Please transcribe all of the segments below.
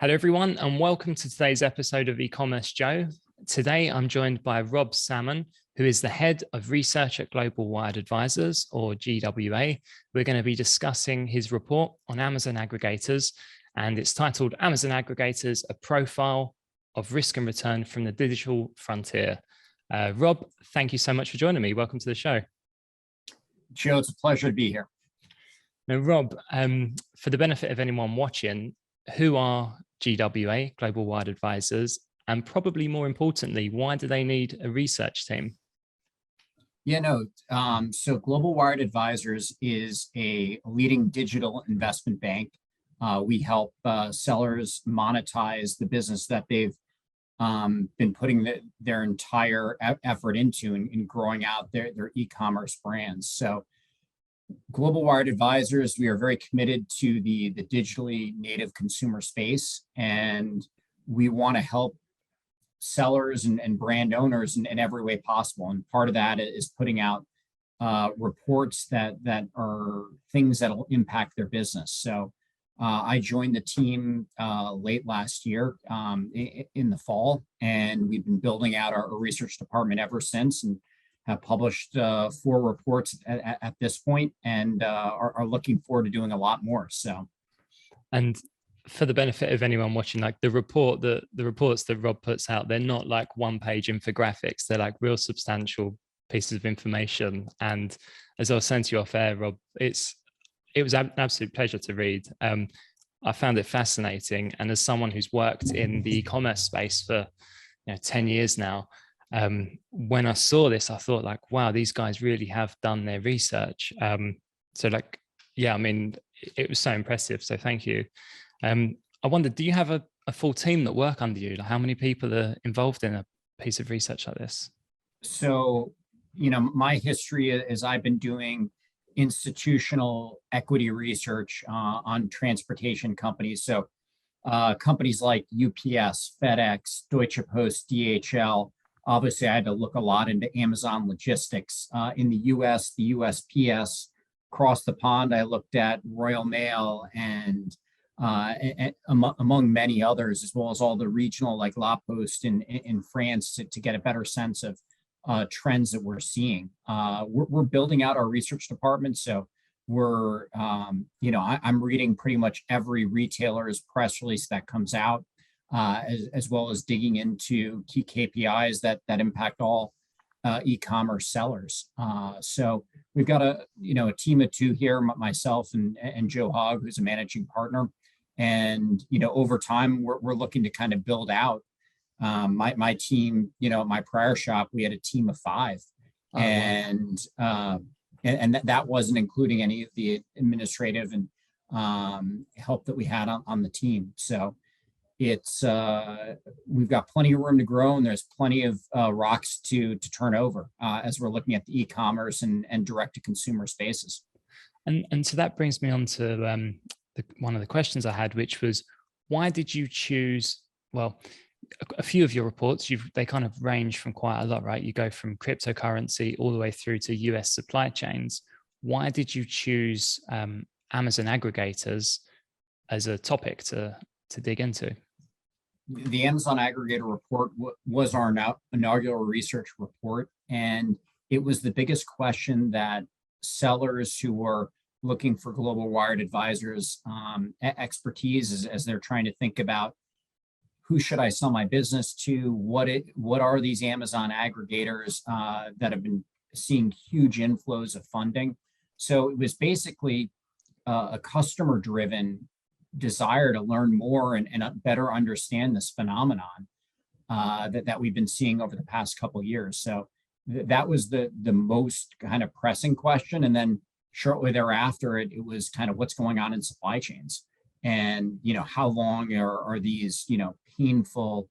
Hello, everyone, and welcome to today's episode of E-commerce Joe. Today, I'm joined by Rob Salmon, who is the head of research at Global Wired Advisors, or GWA. We're going to be discussing his report on Amazon aggregators, and it's titled Amazon Aggregators, a Profile of Risk and Return from the Digital Frontier. Rob, thank you so much for joining me. Welcome to the show. Joe, it's a pleasure to be here. Now, Rob, for the benefit of anyone watching, who are GWA, Global Wired Advisors, and probably more importantly, why do they need a research team? So Global Wired Advisors is a leading digital investment bank. We help sellers monetize the business that they've been putting their entire effort into in growing out their e-commerce brands. So Global Wired Advisors, we are very committed to the digitally native consumer space, and we want to help sellers and brand owners in every way possible. And part of that is putting out reports that are things that will impact their business. So I joined the team late last year in the fall, and we've been building out our research department ever since, and have published 4 reports at this point, and are looking forward to doing a lot more. So, and for the benefit of anyone watching, like the reports that Rob puts out, they're not like one-page infographics. They're like real substantial pieces of information. And as I was saying to you off air, Rob, it was an absolute pleasure to read. I found it fascinating, and as someone who's worked in the e-commerce space for 10 years now. When I saw this, I thought like, wow, these guys really have done their research. It was so impressive. So thank you. I wondered, do you have a full team that work under you? Like, how many people are involved in a piece of research like this? So, my history is I've been doing institutional equity research on transportation companies. So companies like UPS, FedEx, Deutsche Post, DHL. Obviously, I had to look a lot into Amazon logistics. In the US, the USPS. Across the pond, I looked at Royal Mail and among many others, as well as all the regional like La Poste in France to get a better sense of trends that we're seeing. We're building out our research department, so I'm reading pretty much every retailer's press release that comes out. As well as digging into key KPIs that impact all e-commerce sellers. So we've got a team of 2 here, myself and Joe Hogg, who's a managing partner. And over time, we're looking to kind of build out my team. My prior shop, we had a team of 5, and that wasn't including any of the administrative and help that we had on the team. So it's we've got plenty of room to grow, and there's plenty of rocks to turn over as we're looking at the e-commerce and direct-to-consumer spaces. And so that brings me on to one of the questions I had, which was, why did you choose? Well, a few of your reports, they kind of range from quite a lot, right? You go from cryptocurrency all the way through to US supply chains. Why did you choose Amazon aggregators as a topic to dig into? The Amazon Aggregator report was our inaugural research report, and it was the biggest question that sellers who were looking for Global Wired Advisors expertise as they're trying to think about, who should I sell my business to? What are these Amazon aggregators that have been seeing huge inflows of funding? So it was basically a customer-driven desire to learn more and better understand this phenomenon that we've been seeing over the past couple of years. So that was the most kind of pressing question. And then shortly thereafter, it was kind of what's going on in supply chains, and how long are these painful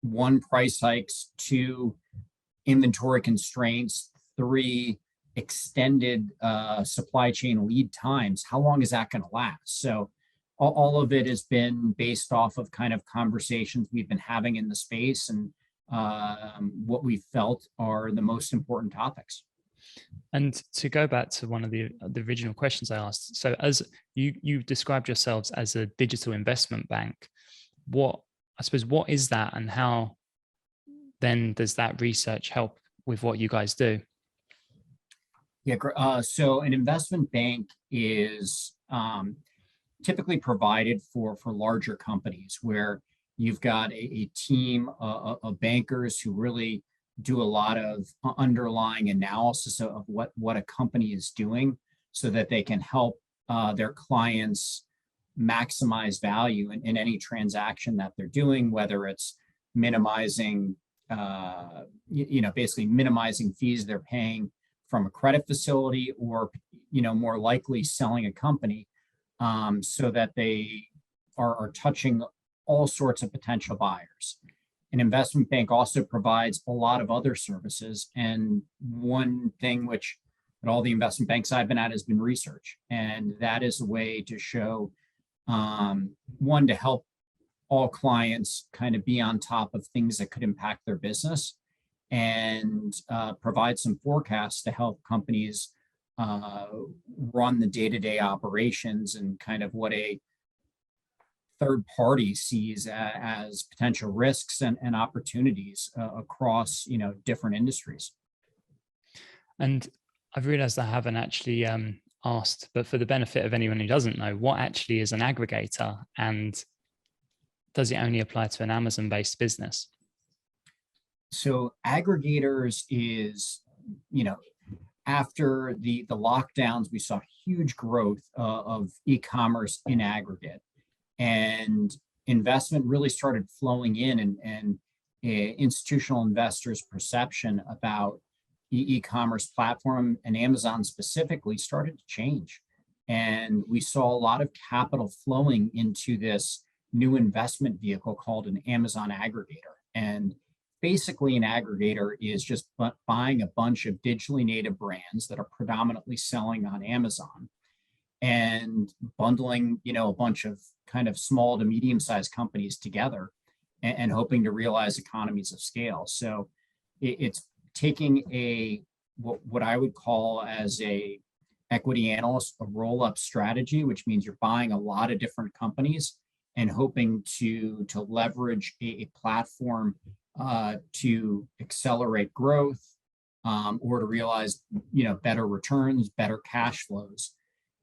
1, price hikes, 2, inventory constraints, 3, extended supply chain lead times. How long is that going to last? So all of it has been based off of kind of conversations we've been having in the space, and what we felt are the most important topics. And to go back to one of the original questions I asked, so as you described yourselves as a digital investment bank, what is that, and how then does that research help with what you guys do? Yeah, so an investment bank is typically provided for larger companies where you've got a team of bankers who really do a lot of underlying analysis of what a company is doing so that they can help their clients maximize value in any transaction that they're doing, whether it's minimizing, basically minimizing fees they're paying from a credit facility, or, more likely selling a company so that they are touching all sorts of potential buyers. An investment bank also provides a lot of other services. And one thing which at all the investment banks I've been at has been research. And that is a way to show, one, to help all clients kind of be on top of things that could impact their business, and provide some forecasts to help companies run the day-to-day operations and kind of what a third party sees as potential risks and opportunities across different industries. And I've realized I haven't actually asked, but for the benefit of anyone who doesn't know, what actually is an aggregator, and does it only apply to an Amazon-based business? So aggregators is, after the lockdowns, we saw huge growth of e-commerce in aggregate, and investment really started flowing in, and institutional investors' perception about the e-commerce platform and Amazon specifically started to change. And we saw a lot of capital flowing into this new investment vehicle called an Amazon aggregator. And basically, an aggregator is just buying a bunch of digitally native brands that are predominantly selling on Amazon and bundling, a bunch of kind of small to medium-sized companies together and hoping to realize economies of scale. So it's taking what I would call as a equity analyst, a roll-up strategy, which means you're buying a lot of different companies and hoping to leverage a platform to accelerate growth, or to realize better returns, better cash flows.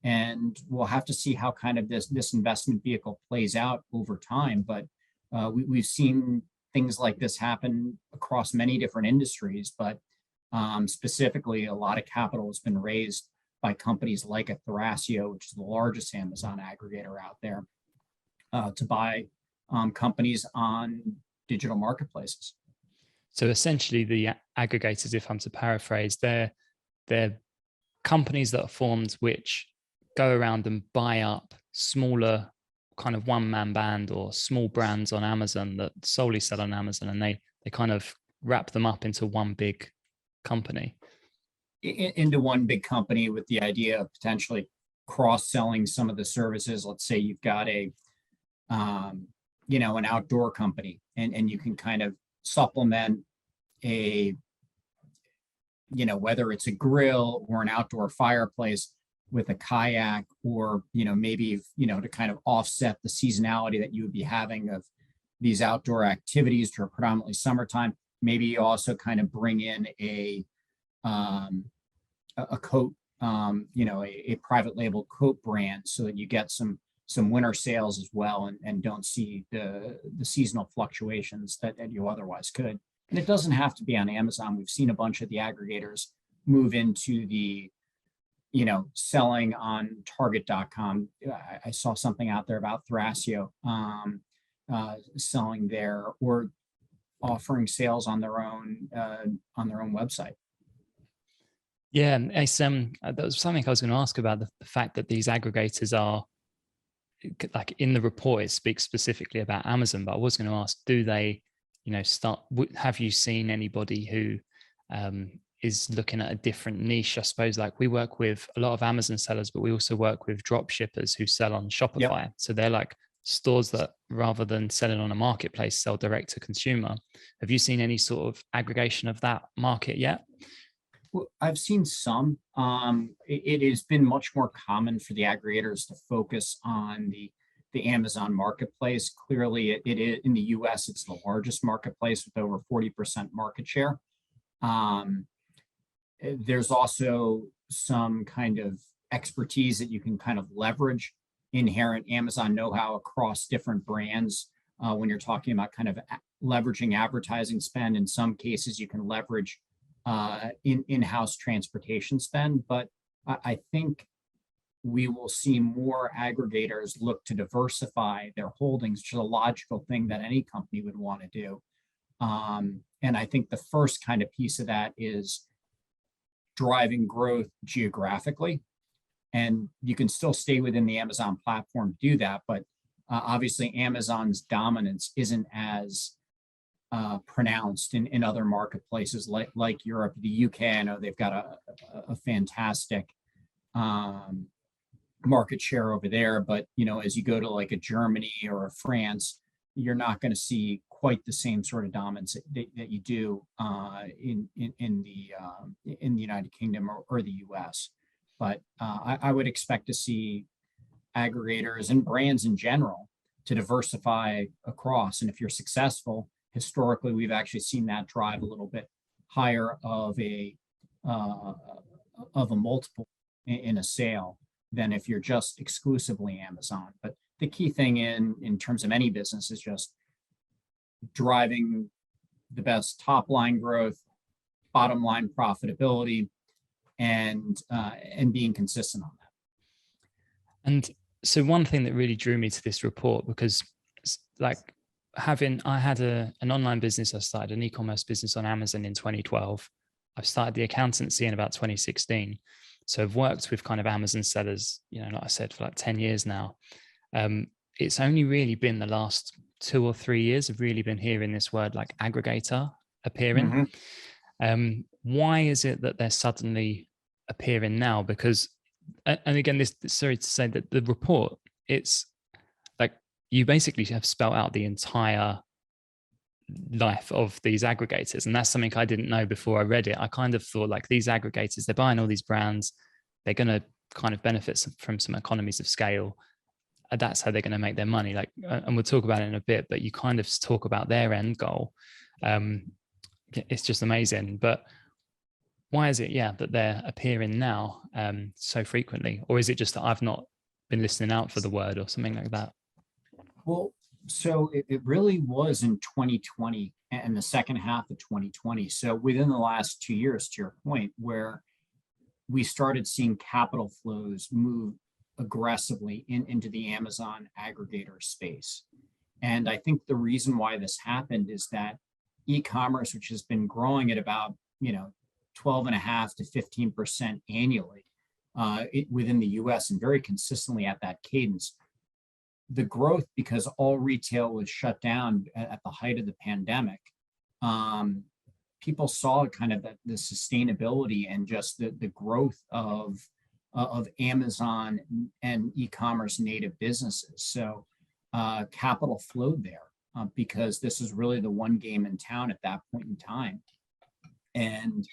And we'll have to see how kind of this investment vehicle plays out over time. But we've seen things like this happen across many different industries, but specifically a lot of capital has been raised by companies like a Thrasio, which is the largest Amazon aggregator out there, to buy companies on digital marketplaces. So essentially, the aggregators, if I'm to paraphrase, they're companies that are formed which go around and buy up smaller kind of one-man band or small brands on Amazon that solely sell on Amazon, and they kind of wrap them up into one big company. Into one big company with the idea of potentially cross-selling some of the services. Let's say you've got an outdoor company, and you can kind of supplement whether it's a grill or an outdoor fireplace with a kayak, or maybe to kind of offset the seasonality that you would be having of these outdoor activities to a predominantly summertime. Maybe you also kind of bring in a coat, a private label coat brand, so that you get some winter sales as well, and don't see the seasonal fluctuations that you otherwise could. And it doesn't have to be on Amazon. We've seen a bunch of the aggregators move into the selling on Target.com. I saw something out there about Thrasio selling there, or offering sales on their own website. Yeah, it's that was something I was going to ask about, the fact that these aggregators are, like, in the report it speaks specifically about Amazon, but I was going to ask, do they have you seen anybody who is looking at a different niche? I suppose, like, we work with a lot of Amazon sellers, but we also work with drop shippers who sell on Shopify. Yep. So they're like stores that, rather than selling on a marketplace, sell direct to consumer. Have you seen any sort of aggregation of that market yet? Well, I've seen some. It has been much more common for the aggregators to focus on the Amazon marketplace. Clearly, it is in the U.S. It's the largest marketplace with over 40% market share. Um, there's also some kind of expertise that you can kind of leverage inherent Amazon know-how across different brands. When you're talking about kind of leveraging advertising spend, in some cases you can leverage in-house transportation spend. But I think we will see more aggregators look to diversify their holdings, which is a logical thing that any company would want to do. And I think the first kind of piece of that is driving growth geographically. And you can still stay within the Amazon platform to do that, but obviously Amazon's dominance isn't as pronounced in other marketplaces like Europe, the UK. I know they've got a fantastic market share over there, but as you go to like a Germany or a France, you're not going to see quite the same sort of dominance that you do in the United Kingdom or the US. But I would expect to see aggregators and brands in general to diversify across. And if you're successful, historically, we've actually seen that drive a little bit higher of a multiple in a sale than if you're just exclusively Amazon. But the key thing in terms of any business is just driving the best top line growth, bottom line profitability, and being consistent on that. And so one thing that really drew me to this report, because like I had an online business. I started an e-commerce business on Amazon in 2012. I've started the accountancy in about 2016. So I've worked with kind of Amazon sellers, like I said, for like 10 years now. It's only really been the last 2 or 3 years I've really been hearing this word like aggregator appearing. Mm-hmm. Why is it that they're suddenly appearing now? Because, and again, sorry to say that the report, it's like you basically have spelled out the entire life of these aggregators. And that's something I didn't know before I read it. I kind of thought like these aggregators, they're buying all these brands, they're going to kind of benefit from some economies of scale. That's how they're going to make their money. Like, and we'll talk about it in a bit, but you kind of talk about their end goal. It's just amazing. But why is it, that they're appearing now so frequently? Or is it just that I've not been listening out for the word or something like that? Well, so it really was in 2020 and the second half of 2020. So within the last 2 years, to your point, where we started seeing capital flows move aggressively into the Amazon aggregator space. And I think the reason why this happened is that e-commerce, which has been growing at about 12.5% to 15% annually within the US and very consistently at that cadence, the growth, because all retail was shut down at the height of the pandemic, people saw kind of the sustainability and just the growth of Amazon and e-commerce native businesses. So capital flowed there because this is really the one game in town at that point in time. And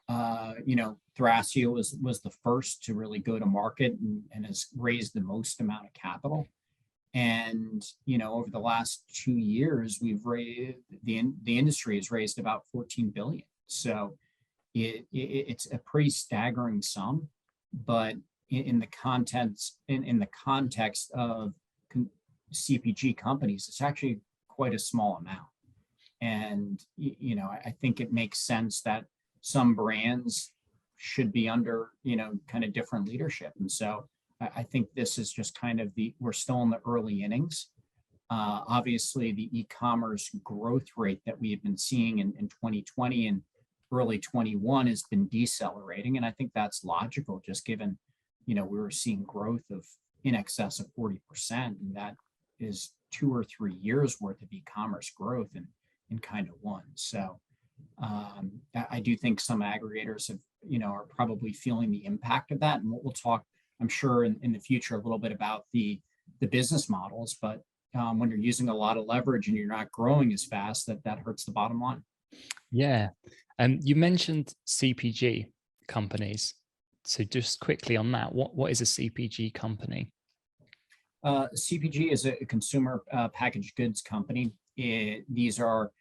Thrasio was the first to really go to market and has raised the most amount of capital. And over the last 2 years, we've raised the industry has raised about 14 billion. So it's a pretty staggering sum, but in the context of CPG companies, it's actually quite a small amount. And I think it makes sense that some brands should be under kind of different leadership. And so I think this is just kind of we're still in the early innings. Obviously, the e-commerce growth rate that we have been seeing in 2020 and early 21 has been decelerating. And I think that's logical, just given, we were seeing growth of in excess of 40%. And that is 2 or 3 years worth of e-commerce growth in kind of one. So I do think some aggregators have, are probably feeling the impact of that. And we'll talk, I'm sure, in the future a little bit about the business models. But when you're using a lot of leverage and you're not growing as fast, that hurts the bottom line. Yeah. You mentioned CPG companies. So just quickly on that, what is a CPG company? CPG is a consumer packaged goods company. These are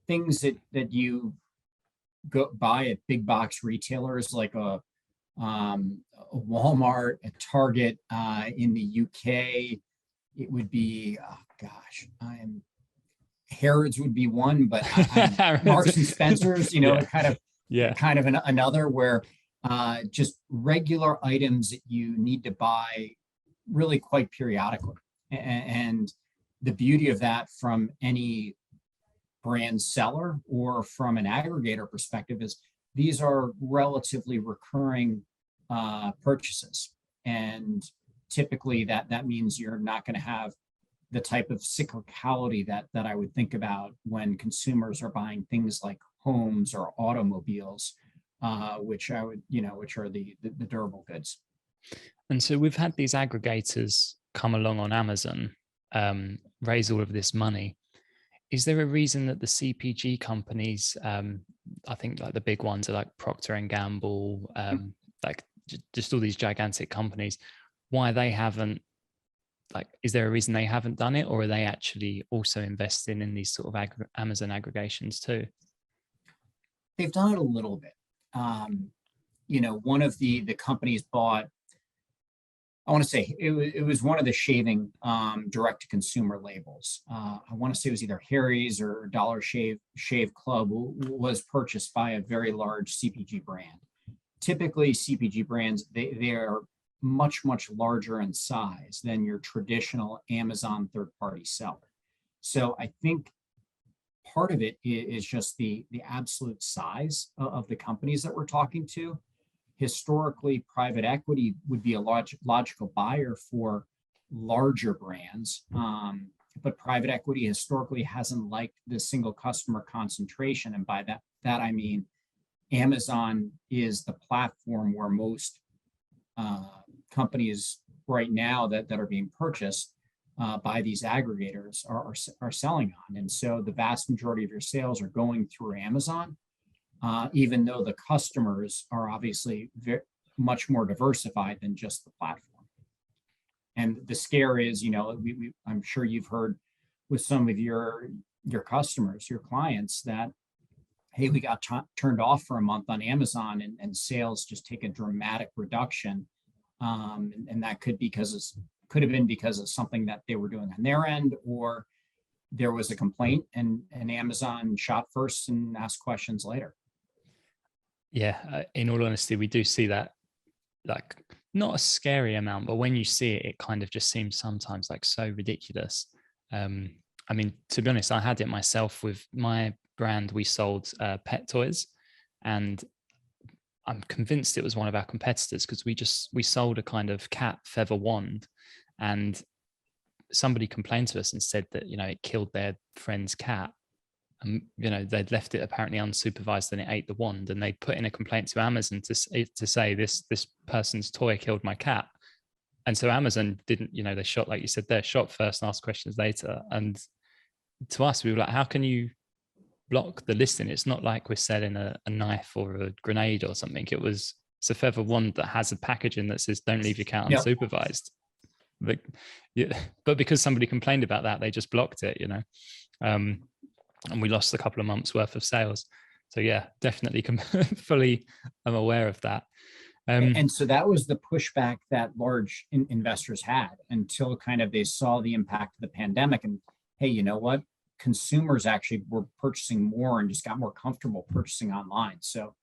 things that you go buy at big box retailers like a Walmart, a Target. In the UK, it would be, oh gosh, Harrods would be one, but Marks and Spencer's, Yeah. kind of another, where just regular items that you need to buy really quite periodically. And the beauty of that from any brand seller or from an aggregator perspective is these are relatively recurring purchases. And typically that means you're not going to have the type of cyclicality that I would think about when consumers are buying things like homes or automobiles, which are the durable goods. And so we've had these aggregators come along on Amazon, raise all of this money. Is there a reason that the CPG companies, I think like the big ones are like Procter and Gamble, like just all these gigantic companies, why they haven't, like, is there a reason they haven't done it, or are they actually also investing in these sort of Amazon aggregations too? They've done it a little bit. One of the companies bought, I want to say it was one of the shaving direct to consumer labels. I want to say it was either Harry's or Dollar Shave Club, was purchased by a very large CPG brand. Typically, CPG brands, they are much larger in size than your traditional Amazon third-party seller. So I think part of it is just the absolute size of the companies that we're talking to. Historically, private equity would be a logical buyer for larger brands, but private equity historically hasn't liked the single customer concentration. And by that I mean Amazon is the platform where most companies right now that are being purchased by these aggregators are selling on. And so the vast majority of your sales are going through Amazon. Even though the customers are obviously much more diversified than just the platform. And the scare is, I'm sure you've heard with some of your customers, your clients, that, hey, we got turned off for a month on Amazon and sales just take a dramatic reduction. And that could have been because of something that they were doing on their end, or there was a complaint and Amazon shot first and asked questions later. Yeah, in all honesty, we do see that, like, not a scary amount, but when you see it, it kind of just seems sometimes like so ridiculous. I mean, to be honest, I had it myself with my brand. We sold pet toys, and I'm convinced it was one of our competitors, because we sold a kind of cat feather wand, and somebody complained to us and said that, it killed their friend's cat. They'd left it apparently unsupervised and it ate the wand, and they put in a complaint to Amazon to say this person's toy killed my cat. And so Amazon didn't, they shot, like you said, they shot first and asked questions later. And to us, we were like, how can you block the listing? It's not like we're selling a knife or a grenade or something. It's a feather wand that has a packaging that says don't leave your cat unsupervised. But because somebody complained about that, they just blocked it, and we lost a couple of months worth of sales. So yeah, definitely fully I'm aware of that. And so that was the pushback that large investors had until kind of they saw the impact of the pandemic. And hey, you know what? Consumers actually were purchasing more and just got more comfortable purchasing online. So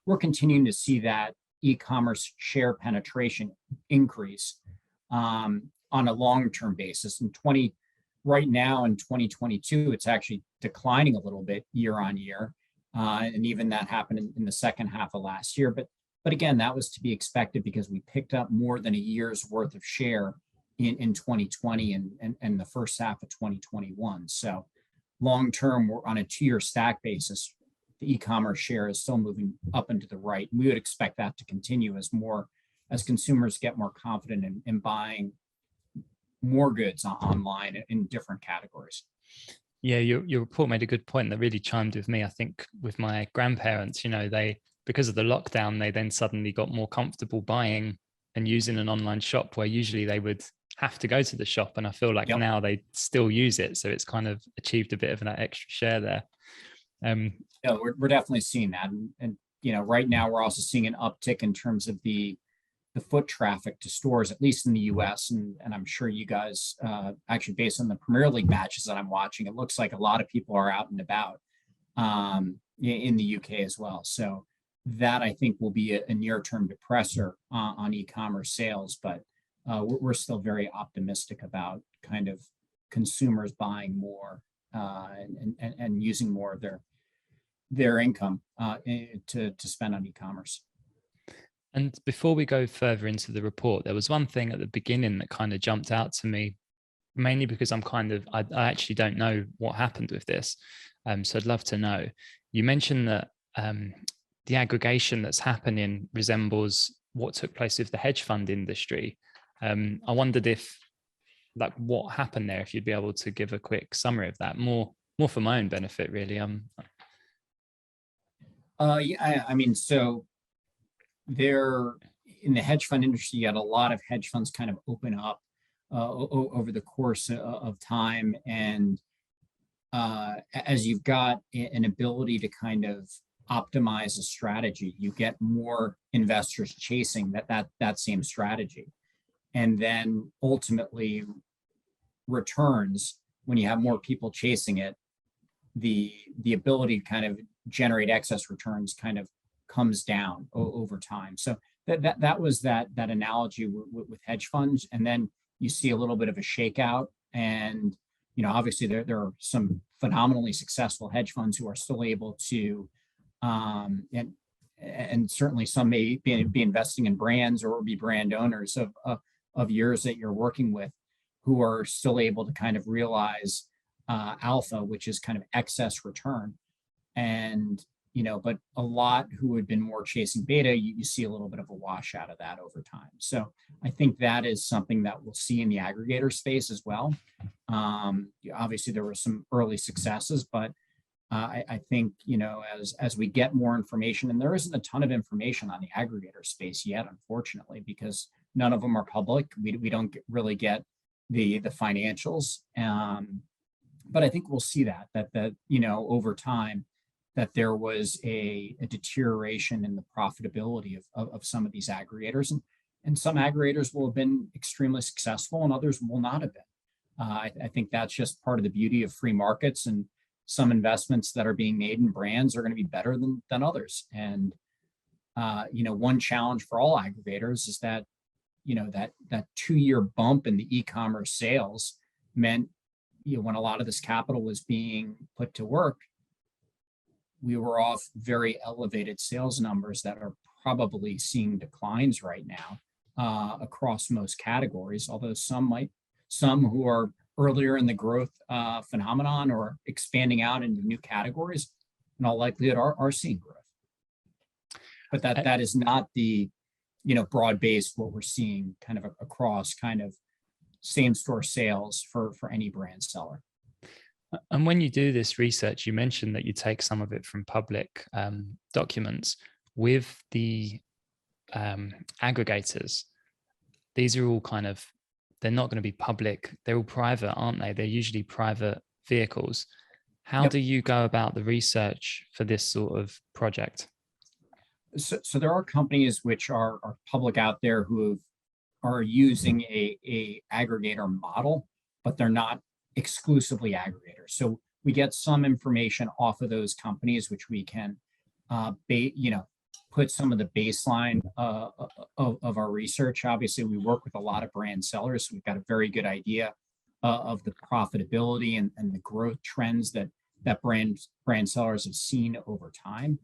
we're continuing to see that e-commerce share penetration increase on a long-term basis. Right now in 2022, it's actually declining a little bit year on year. And even that happened in the second half of last year. But again, that was to be expected because we picked up more than a year's worth of share in 2020 and the first half of 2021. So long-term, we're on a 2-year stack basis. The e-commerce share is still moving up and to the right. We would expect that to continue as consumers get more confident in buying more goods online in different categories. Yeah, your report made a good point that really chimed with me. I think with my grandparents, they, because of the lockdown, they then suddenly got more comfortable buying and using an online shop where usually they would have to go to the shop. And I feel like Yep. now they still use it. So it's kind of achieved a bit of that extra share there. Yeah, we're definitely seeing that. And right now we're also seeing an uptick in terms of the foot traffic to stores, at least in the US. And I'm sure you guys, actually based on the Premier League matches that I'm watching, it looks like a lot of people are out and about in the UK as well. So that I think will be a near-term depressor on e-commerce sales, but we're still very optimistic about kind of consumers buying more and using more of their income to spend on e-commerce. And before we go further into the report, there was one thing at the beginning that kind of jumped out to me, mainly because I actually don't know what happened with this. So I'd love to know. You mentioned that the aggregation that's happening resembles what took place with the hedge fund industry. I wondered if, like, what happened there, if you'd be able to give a quick summary of that, more for my own benefit, really. Yeah, I mean, so there in the hedge fund industry, you had a lot of hedge funds kind of open up over the course of time. And as you've got an ability to kind of optimize a strategy, you get more investors chasing that same strategy. And then ultimately returns, when you have more people chasing it, the ability to kind of generate excess returns kind of comes down over time. So that was that analogy with hedge funds. And then you see a little bit of a shakeout. And obviously there are some phenomenally successful hedge funds who are still able to and certainly some may be investing in brands or be brand owners of yours that you're working with, who are still able to kind of realize alpha, which is kind of excess return. And but a lot who had been more chasing beta, you see a little bit of a wash out of that over time. So I think that is something that we'll see in the aggregator space as well. Obviously, there were some early successes, but I think as we get more information, and there isn't a ton of information on the aggregator space yet, unfortunately, because none of them are public. We don't really get the financials, but I think we'll see that over time, that there was a deterioration in the profitability of some of these aggregators. And some aggregators will have been extremely successful and others will not have been. I think that's just part of the beauty of free markets, and some investments that are being made in brands are going to be better than others. And, one challenge for all aggregators is that, that 2-year bump in the e-commerce sales meant, when a lot of this capital was being put to work, we were off very elevated sales numbers that are probably seeing declines right now across most categories, although some who are earlier in the growth phenomenon or expanding out into new categories, in all likelihood are seeing growth. But that is not the broad-based what we're seeing kind of across kind of same store sales for any brand seller. And when you do this research, you mentioned that you take some of it from public documents. With the aggregators, these are all they're not going to be public. They're all private, aren't they? They're usually private vehicles. How do you go about the research for this sort of project? So there are companies which are public out there who are using a aggregator model, but they're not exclusively aggregators. So we get some information off of those companies, which we can, put some of the baseline of our research. Obviously, we work with a lot of brand sellers, so we've got a very good idea of the profitability and the growth trends that brand sellers have seen over time.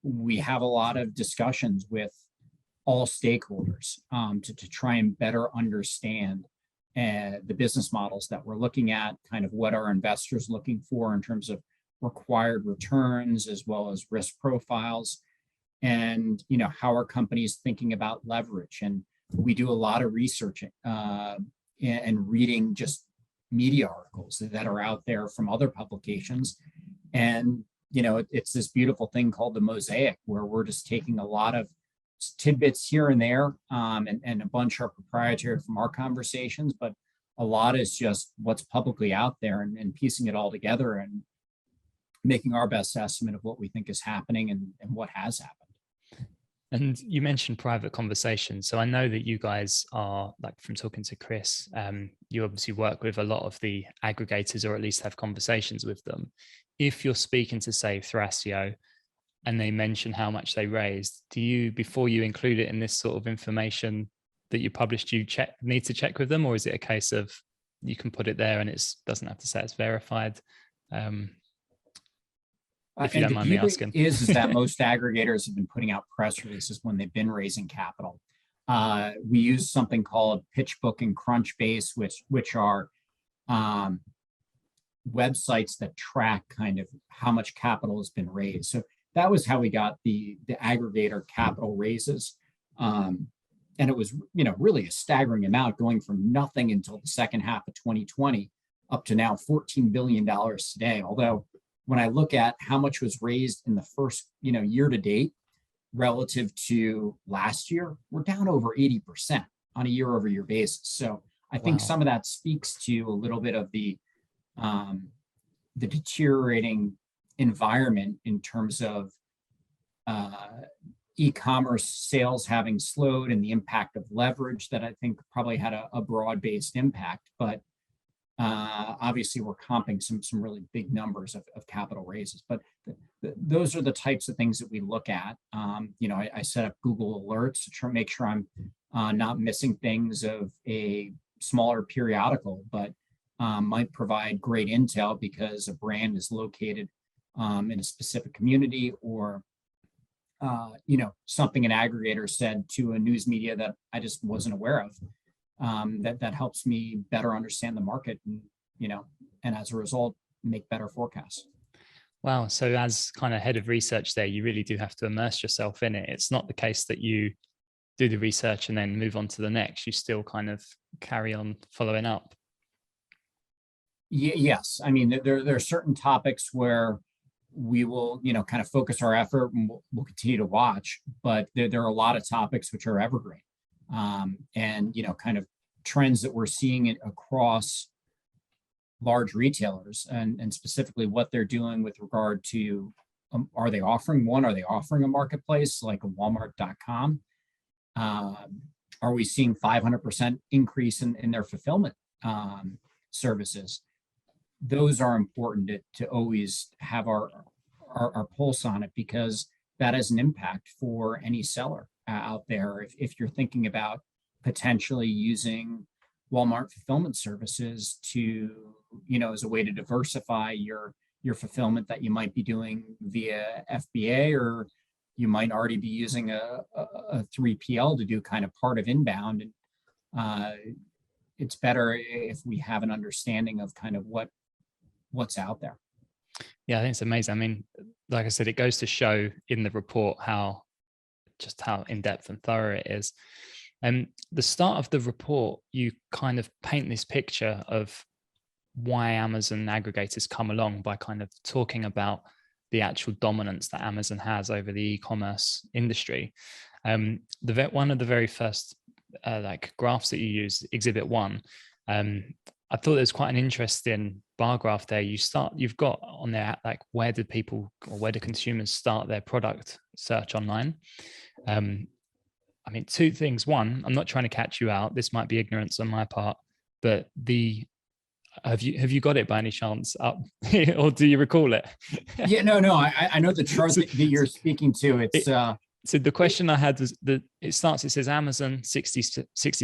We have a lot of discussions with all stakeholders to try and better understand the business models that we're looking at, kind of what are investors looking for in terms of required returns as well as risk profiles, and how are companies thinking about leverage. And we do a lot of research and reading just media articles that are out there from other publications. And, you know, it's this beautiful thing called the mosaic, where we're just taking a lot of tidbits here and there, and a bunch are proprietary from our conversations, but a lot is just what's publicly out there, and piecing it all together and making our best estimate of what we think is happening and what has happened. And you mentioned private conversations. So I know that you guys are, like, from talking to Chris, you obviously work with a lot of the aggregators, or at least have conversations with them. If you're speaking to, say, Thrasio, and they mention how much they raised, do you, before you include it in this sort of information that you published, you need to check with them? Or is it a case of you can put it there and it doesn't have to say it's verified? If you don't mind me asking. Is that most aggregators have been putting out press releases when they've been raising capital. We use something called PitchBook and Crunchbase, which are websites that track kind of how much capital has been raised. So that was how we got the aggregator capital raises. And it was, you know, really a staggering amount, going from nothing until the second half of 2020 up to now $14 billion today. Although when I look at how much was raised in the first, you know, year to date relative to last year, we're down over 80% on a year over year basis. So I think some of that speaks to a little bit of the deteriorating environment in terms of e-commerce sales having slowed, and the impact of leverage that I think probably had a broad-based impact. But obviously we're comping some really big numbers of capital raises. But those are the types of things that we look at. You know, I set up Google alerts to try to make sure I'm not missing things of a smaller periodical, but might provide great intel because a brand is located in a specific community, or you know, something an aggregator said to a news media that I just wasn't aware of. That helps me better understand the market, and, you know, and as a result, make better forecasts. Wow. So as kind of head of research there, you really do have to immerse yourself in it. It's not the case that you do the research and then move on to the next. You still kind of carry on following up. Yes. I mean, there are certain topics where we will, you know, kind of focus our effort, and we'll continue to watch, but there are a lot of topics which are evergreen. And, you know, kind of trends that we're seeing it across large retailers, and specifically what they're doing with regard to, are they offering a marketplace like a Walmart.com? Are we seeing 500% increase in their fulfillment services? Those are important to always have our pulse on it, because that has an impact for any seller out there. If you're thinking about potentially using Walmart fulfillment services to, you know, as a way to diversify your fulfillment that you might be doing via FBA, or you might already be using a 3PL to do kind of part of inbound. And it's better if we have an understanding of kind of what's out there. Yeah, I think it's amazing. I mean, like I said, it goes to show in the report how in-depth and thorough it is. And the start of the report, you kind of paint this picture of why Amazon aggregators come along by kind of talking about the actual dominance that Amazon has over the e-commerce industry. One of the very first like graphs that you use, Exhibit 1, I thought there's quite an interesting bar graph there. You've got on there, like, where do consumers start their product search online? I mean, two things. One, I'm not trying to catch you out. This might be ignorance on my part, but have you got it by any chance up, or do you recall it? Yeah, no. I know the chart that you're speaking to. It's so the question I had was that it says Amazon, 60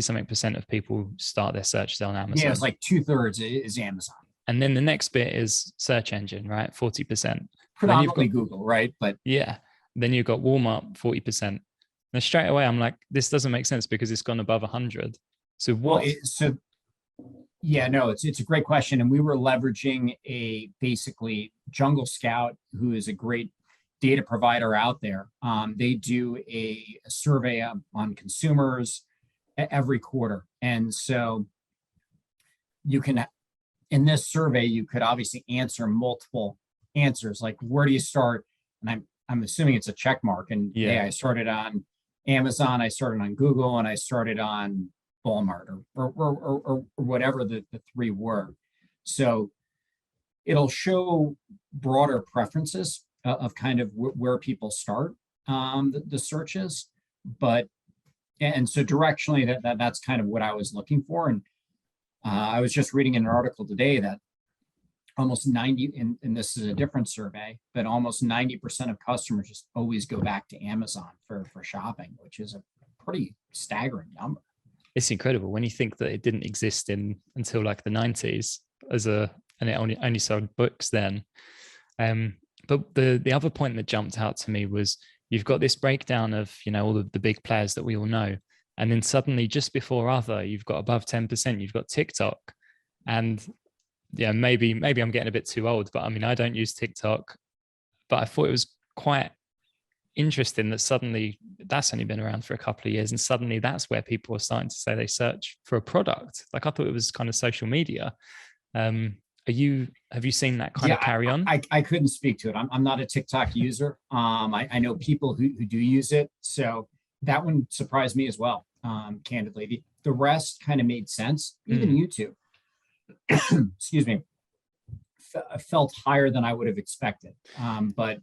something percent of people start their searches on Amazon. Yeah, it's like 2/3 is Amazon. And then the next bit is search engine, right? 40%. Predominantly Google, right? But yeah, then you've got Walmart, 40%. Now straight away, I'm like, this doesn't make sense because it's gone above 100. So what? Well, yeah, no, it's a great question. And we were leveraging basically Jungle Scout, who is a great data provider out there. They do a survey on consumers every quarter. And so you can in this survey, you could obviously answer multiple answers, like where do you start? And I'm assuming it's a check mark. And hey, I started on Amazon, I started on Google, and I started on Walmart or whatever the three were. So it'll show broader preferences of kind of where people start the searches, and so directionally that's kind of what I was looking for. And I was just reading an article today that almost 90, and this is a different survey, but almost 90% of customers just always go back to Amazon for shopping, which is a pretty staggering number. It's incredible when you think that it didn't exist until like the 90s and it only sold books then. But the other point that jumped out to me was you've got this breakdown of, all of the big players that we all know. And then suddenly just before other, you've got above 10%, you've got TikTok. And yeah, maybe I'm getting a bit too old, but I mean, I don't use TikTok, but I thought it was quite interesting that suddenly that's only been around for a couple of years. And suddenly that's where people are starting to say they search for a product. Like I thought it was kind of social media. Have you seen that kind of carry on? I couldn't speak to it. I'm not a TikTok user. I know people who do use it. So that one surprised me as well, candidly. The rest kind of made sense. Even YouTube, excuse me, felt higher than I would have expected. But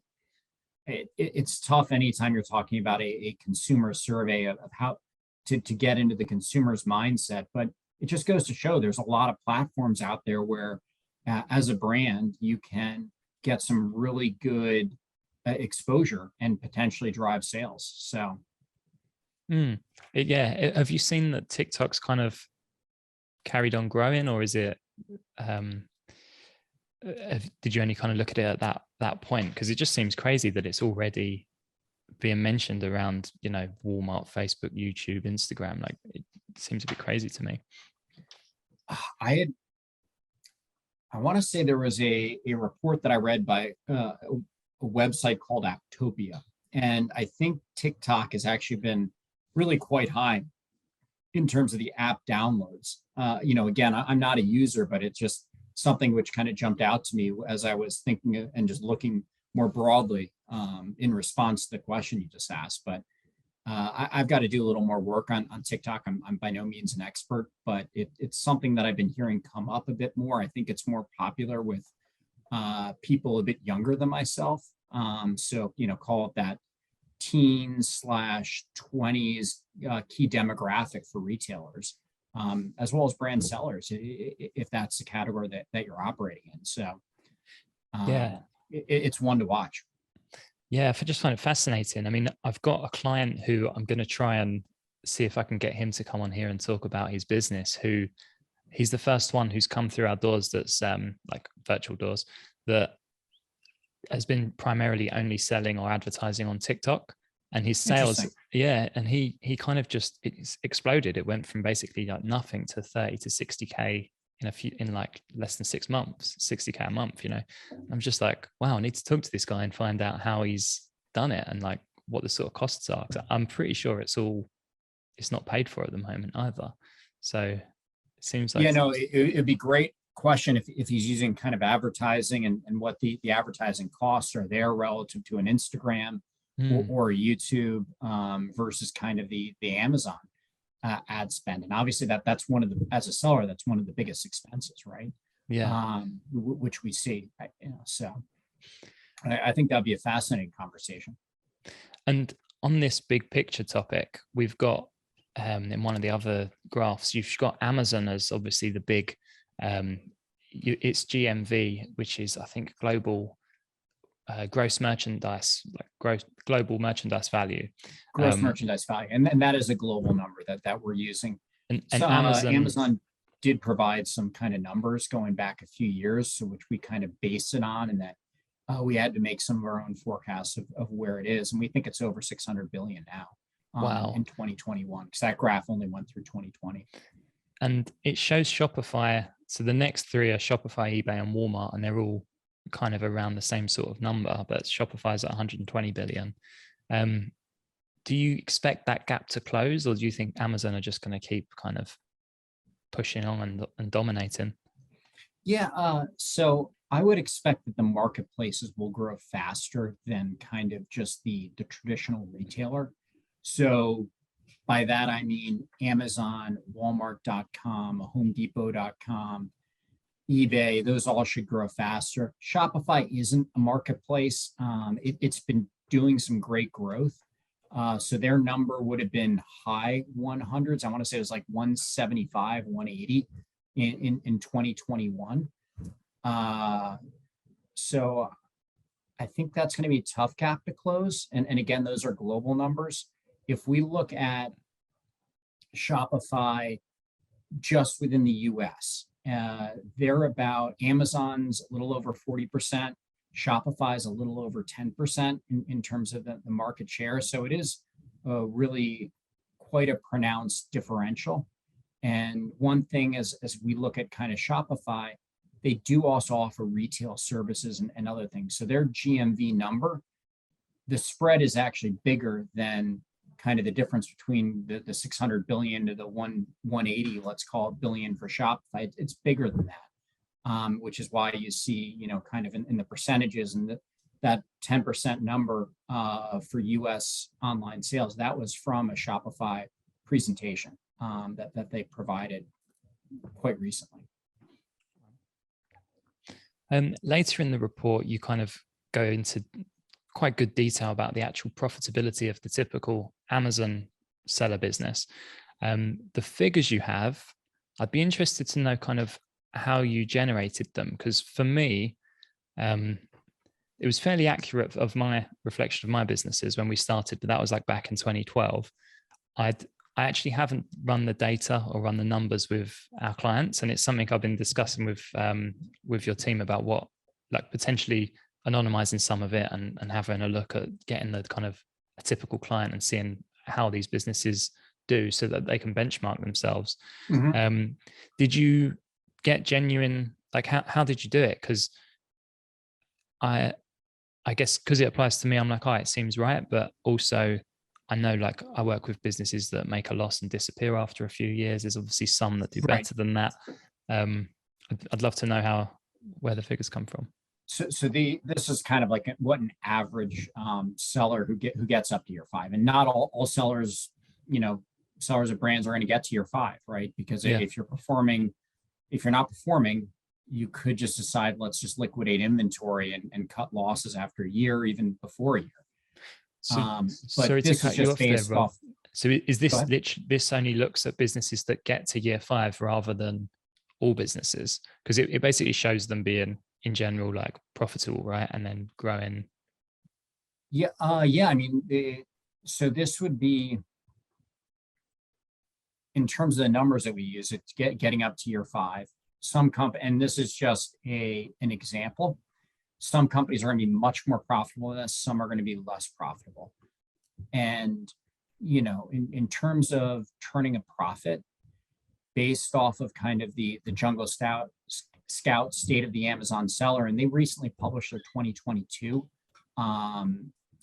it's tough anytime you're talking about a consumer survey of how to get into the consumer's mindset. But it just goes to show there's a lot of platforms out there where as a brand, you can get some really good exposure and potentially drive sales. So, have you seen that TikTok's kind of carried on growing, or is it? Did you only kind of look at it at that point? Because it just seems crazy that it's already being mentioned around, Walmart, Facebook, YouTube, Instagram. Like it seems a bit crazy to me. I want to say there was a report that I read by a website called Apptopia. And I think TikTok has actually been really quite high in terms of the app downloads. Again, I'm not a user, but it's just something which kind of jumped out to me as I was thinking and just looking more broadly in response to the question you just asked. But I've got to do a little more work on TikTok. I'm by no means an expert, but it's something that I've been hearing come up a bit more. I think it's more popular with people a bit younger than myself. So, call it that teens/20s key demographic for retailers, as well as brand sellers, if that's the category that you're operating in. So it's one to watch. Yeah, I just find it fascinating. I mean, I've got a client who I'm going to try and see if I can get him to come on here and talk about his business, he's the first one who's come through our doors that's like virtual doors that has been primarily only selling or advertising on TikTok. And his sales, and he kind of just exploded. It went from basically like nothing to 30 to 60K in like less than 6 months, 60K a month. I'm just like, wow, I need to talk to this guy and find out how he's done it and like what the sort of costs are. 'Cause I'm pretty sure it's not paid for at the moment either. So it seems like it'd be great question if he's using kind of advertising and what the advertising costs are there relative to an Instagram or YouTube versus kind of the Amazon ad spend. And obviously that's one of the, as a seller, that's one of the biggest expenses, right? Which we see, so I think that'd be a fascinating conversation. And on this big picture topic, we've got in one of the other graphs, you've got Amazon as obviously the big, it's GMV, which is I think global gross merchandise, like global merchandise value. Gross merchandise value, and that is a global number that we're using. And so, Amazon did provide some kind of numbers going back a few years, so which we kind of based it on, and that we had to make some of our own forecasts of where it is, and we think it's over 600 billion now. In 2021, because that graph only went through 2020. And it shows Shopify. So the next three are Shopify, eBay, and Walmart, and they're all kind of around the same sort of number, but Shopify's at 120 billion. Do you expect that gap to close, or do you think Amazon are just going to keep kind of pushing on and dominating? Yeah, so I would expect that the marketplaces will grow faster than kind of just the traditional retailer. So by that I mean Amazon, Walmart.com, HomeDepot.com, eBay, those all should grow faster. Shopify isn't a marketplace. It's been doing some great growth. So their number would have been high 100s. I want to say it was like 175, 180 in 2021. So I think that's going to be a tough gap to close. And again, those are global numbers. If we look at Shopify just within the US, they're about, Amazon's a little over 40%. Shopify is a little over 10% in terms of the market share. So it is really quite a pronounced differential. And one thing as we look at kind of Shopify, they do also offer retail services and other things. So their GMV number, the spread is actually bigger than kind of the difference between the 600 billion to the 180, let's call it, billion for Shopify. It's bigger than that, which is why you see, kind of in the percentages, and that 10% number for US online sales, that was from a Shopify presentation that they provided quite recently. Later in the report, you kind of go into quite good detail about the actual profitability of the typical Amazon seller business. The figures you have, I'd be interested to know kind of how you generated them, because for me, it was fairly accurate of my reflection of my businesses when we started, but that was like back in 2012. I actually haven't run the data or run the numbers with our clients, and it's something I've been discussing with your team about, what, like, potentially anonymizing some of it and having a look at getting the kind of a typical client and seeing how these businesses do so that they can benchmark themselves. Mm-hmm. Did you get genuine, like, how did you do it? Because I guess because it applies to me, I'm like, it seems right, but also I know, like, I work with businesses that make a loss and disappear after a few years. There's obviously some that do better than that. I'd love to know where the figures come from. So this is kind of like what an average seller who gets up to year 5, and not all sellers, sellers of brands are going to get to year 5, right? Because if you're not performing, you could just decide, let's just liquidate inventory and cut losses after a year, even before a year. But sorry to cut you off there, Rob. So is this only looks at businesses that get to year 5 rather than all businesses? Because it basically shows them being, in general, like, profitable, right? And then growing. Yeah. I mean, so this would be, in terms of the numbers that we use, it's getting up to year 5. And this is just an example. Some companies are going to be much more profitable than this. Some are going to be less profitable. And, in terms of turning a profit based off of kind of the Jungle Scout State of the Amazon Seller, and they recently published their 2022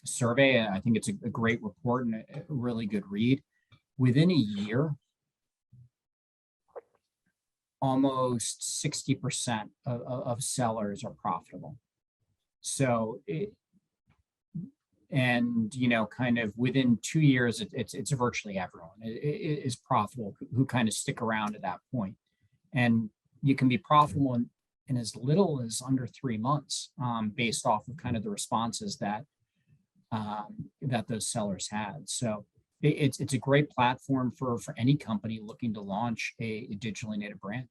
survey. I think it's a great report and a really good read. Within a year, almost 60% of sellers are profitable. So, kind of within 2 years, it's virtually everyone is profitable who kind of stick around at that point. And you can be profitable in as little as under 3 months, based off of kind of the responses that those sellers had. So it's a great platform for any company looking to launch a digitally native brand.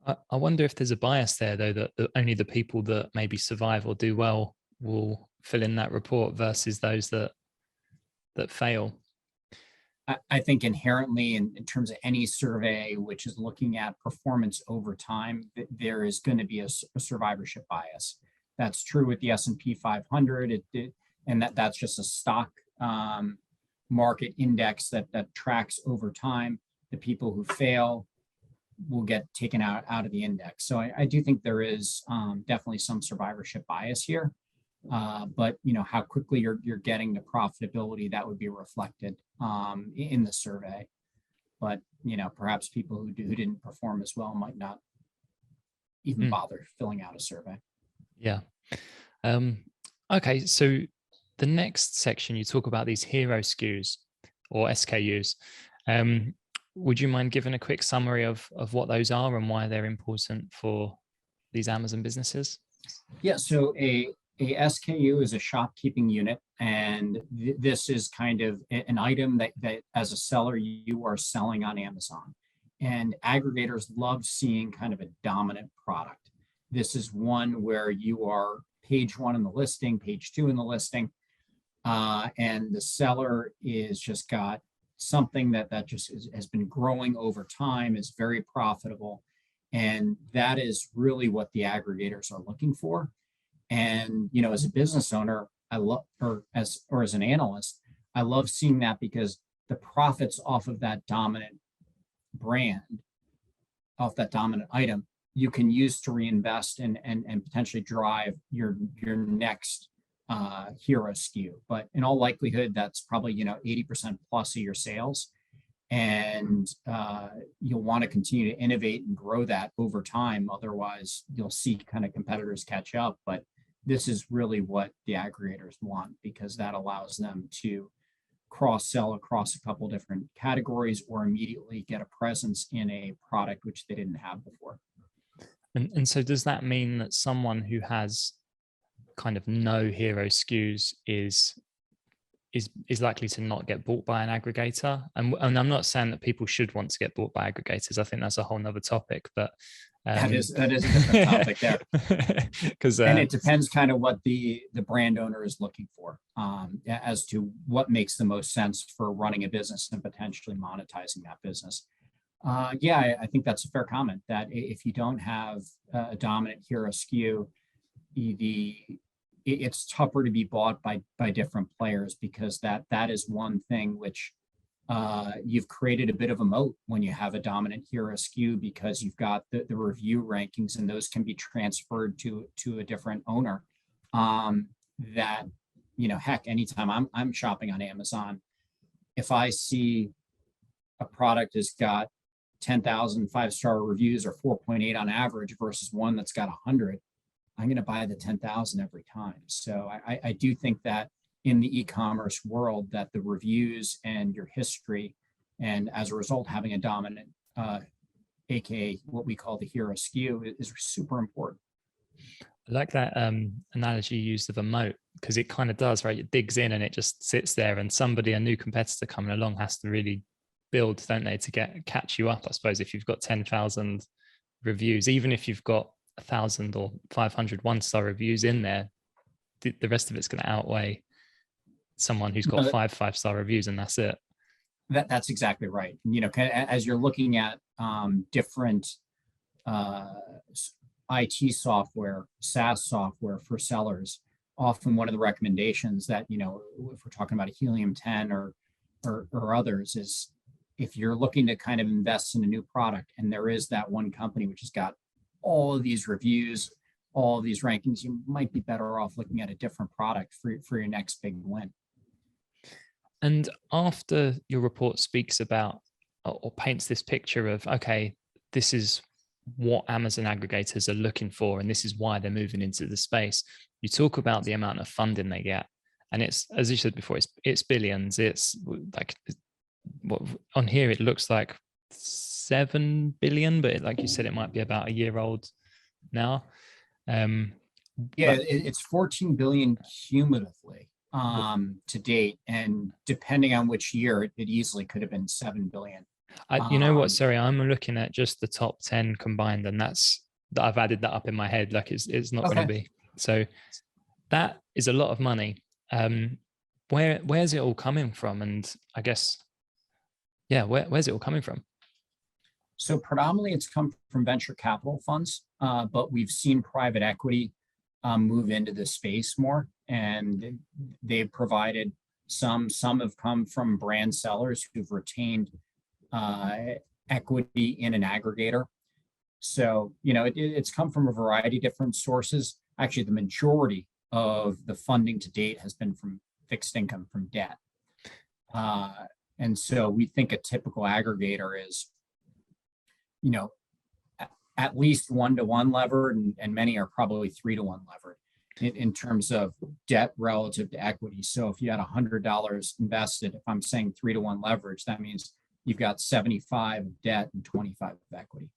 I wonder if there's a bias there, though, that only the people that maybe survive or do well will fill in that report versus those that fail. I think inherently, in terms of any survey which is looking at performance over time, there is going to be a survivorship bias. That's true with the S&P 500, and that's just a stock market index that tracks over time. The people who fail will get taken out of the index. So I do think there is definitely some survivorship bias here. But how quickly you're getting to profitability, that would be reflected in the survey. But perhaps people who didn't perform as well might not. even bother filling out a survey. Yeah. Okay, so the next section, you talk about these hero SKUs or SKUs. Would you mind giving a quick summary of what those are and why they're important for these Amazon businesses? Yeah, so a SKU is a shopkeeping unit, and this is kind of an item that as a seller you are selling on Amazon. And aggregators love seeing kind of a dominant product. This is one where you are page 1 in the listing, page 2 in the listing, and the seller is just got something that just has been growing over time, is very profitable. And that is really what the aggregators are looking for. And, you know, as a business owner, I love, or as an analyst, I love seeing that, because the profits off of that dominant brand, off that dominant item, you can use to reinvest and potentially drive your next hero SKU. But in all likelihood, that's probably, you know, 80% plus of your sales. And you'll want to continue to innovate and grow that over time. Otherwise, you'll see kind of competitors catch up. But this is really what the aggregators want, because that allows them to cross-sell across a couple different categories, or immediately get a presence in a product which they didn't have before. And so does that mean that someone who has kind of no hero SKUs is likely to not get bought by an aggregator? And I'm not saying that people should want to get bought by aggregators. I think that's a whole nother topic, but that is a different topic there. Because and it depends kind of what the brand owner is looking for, as to what makes the most sense for running a business and potentially monetizing that business. Yeah, I think that's a fair comment, that if you don't have a dominant hero SKU, it's tougher to be bought by different players, because that is one thing which you've created a bit of a moat when you have a dominant hero SKU, because you've got the review rankings, and those can be transferred to a different owner. That, you know, heck, anytime I'm shopping on Amazon, if I see a product has got 10,000 5-star reviews, or 4.8 on average, versus one that's got 100, I'm going to buy the 10,000 every time. So I do think that in the e-commerce world, that the reviews and your history, and as a result, having a dominant, aka what we call the hero SKU, is super important. I like that analogy you used of a moat, because it kind of does, right? It digs in and it just sits there, and a new competitor coming along has to really build, don't they, to catch you up, I suppose. If you've got 10,000 reviews, even if you've got 1,000 or 500 1-star reviews in there, the rest of it's going to outweigh someone who's got 5-star reviews, and that's it. That's exactly right. You know, as you're looking at different IT software, SaaS software for sellers, often one of the recommendations that, you know, if we're talking about a Helium 10 or others, is if you're looking to kind of invest in a new product, and there is that one company which has got all of these reviews, all of these rankings, you might be better off looking at a different product for your next big win. And after your report speaks about, or paints this picture of, okay, this is what Amazon aggregators are looking for, and this is why they're moving into the space, you talk about the amount of funding they get. And it's, as you said before, it's billions. It's like, on here it looks like 7 billion, but like you said, it might be about a year old now. It's 14 billion cumulatively to date, and depending on which year, it easily could have been 7 billion. You know what? Sorry, I'm looking at just the top 10 combined, and I've added that up in my head. Like it's not going to be. So that is a lot of money. Where's it all coming from? And I guess, yeah, where's it all coming from? So predominantly it's come from venture capital funds, but we've seen private equity move into this space more, and they've provided some have come from brand sellers who've retained equity in an aggregator. So, you know, it's come from a variety of different sources. Actually, the majority of the funding to date has been from fixed income, from debt. And so we think a typical aggregator is, you know, at least 1-to-1 levered, and many are probably 3-to-1 levered in terms of debt relative to equity. So if you had $100 invested, if I'm saying 3-to-1 leverage, that means you've got 75 of debt and 25 of equity.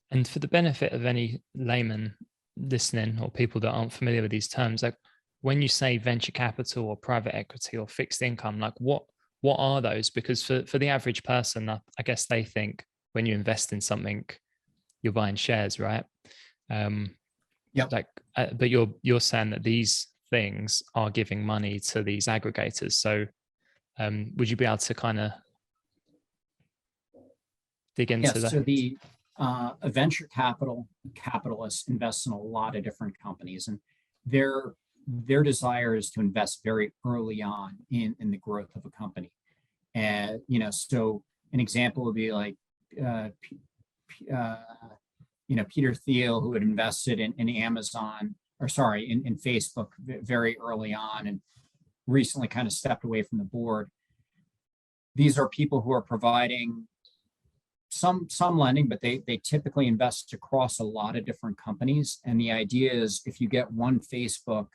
And for the benefit of any layman listening or people that aren't familiar with these terms, like when you say venture capital or private equity or fixed income, like what are those? Because for the average person, I guess they think when you invest in something, you're buying shares, right? Yep. But you're saying that these things are giving money to these aggregators. So would you be able to kind of dig into that? So the a venture capitalist invests in a lot of different companies, and their desire is to invest very early on in the growth of a company. And so an example would be like Peter Thiel, who had invested in Amazon, or sorry, in Facebook very early on, and recently kind of stepped away from the board. These are people who are providing some lending, but they typically invest across a lot of different companies. And the idea is, if you get one Facebook,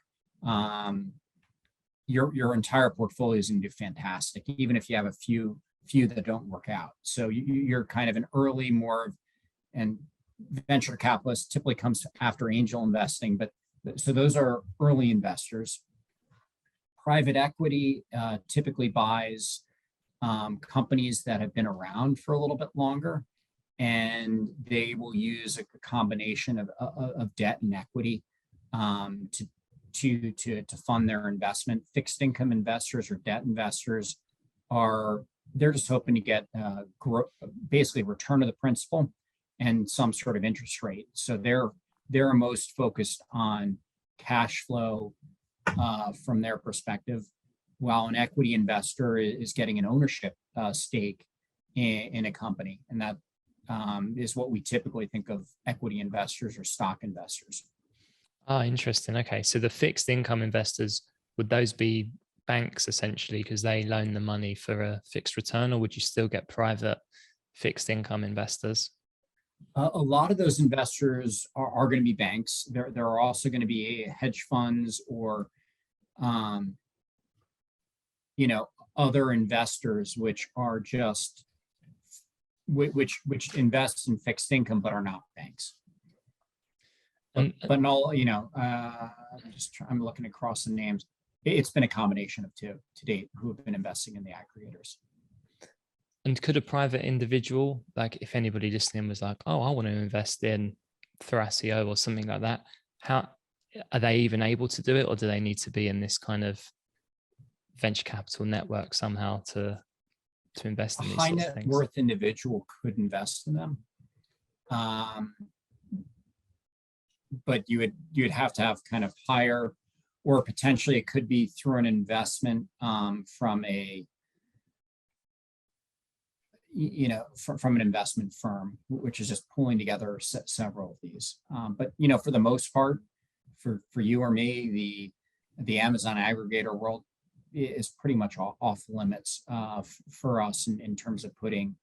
your entire portfolio is going to do fantastic, even if you have a few that don't work out. So you're kind of an early, and venture capitalist typically comes after angel investing, but so those are early investors. Private equity typically buys companies that have been around for a little bit longer, and they will use a combination of debt and equity to fund their investment. Fixed income investors or debt investors they're just hoping to get basically return of the principal and some sort of interest rate. So they're most focused on cash flow from their perspective, while an equity investor is getting an ownership stake in a company. And that is what we typically think of equity investors or stock investors. Ah, interesting. Okay. So the fixed income investors, would those be banks essentially because they loan the money for a fixed return, or would you still get private fixed income investors? A lot of those investors are going to be banks. There are also going to be hedge funds or other investors which are just which invest in fixed income but are not banks. But all I'm looking across the names. It's been a combination of two to date who have been investing in the aggregators. And could a private individual, like if anybody listening was like, oh, I want to invest in Thrasio or something like that, how are they even able to do it, or do they need to be in this kind of venture capital network somehow to invest in these high sorts net of things? worth individual could invest in them, but you'd have to have kind of higher, or potentially it could be through an investment from from an investment firm, which is just pulling together several of these. But for the most part, for you or me, the Amazon aggregator world is pretty much off limits for us in terms of putting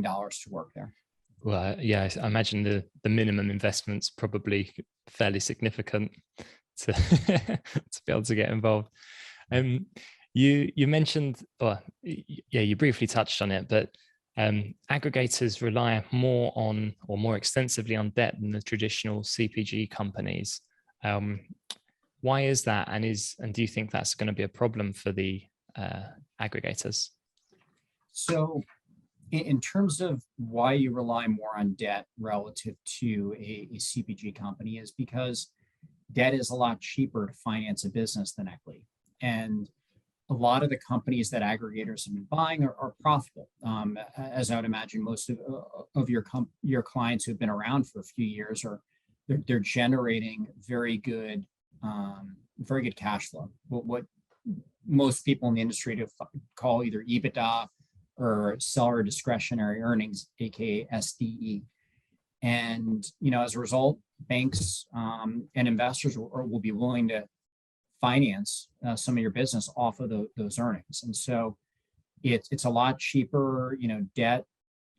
dollars to work there. Well, yeah, I imagine the minimum investment's probably fairly significant to to be able to get involved. You mentioned, you briefly touched on it, but aggregators rely more extensively on debt than the traditional CPG companies. Why is that? And do you think that's going to be a problem for the aggregators? So in terms of why you rely more on debt relative to a CPG company is because debt is a lot cheaper to finance a business than equity. And a lot of the companies that aggregators have been buying are profitable. As I would imagine, most of your clients who've been around for a few years they're generating very good cash flow. What most people in the industry call either EBITDA or seller discretionary earnings, aka SDE. And as a result, banks and investors will be willing to finance some of your business off of those earnings. And so it's a lot cheaper. Debt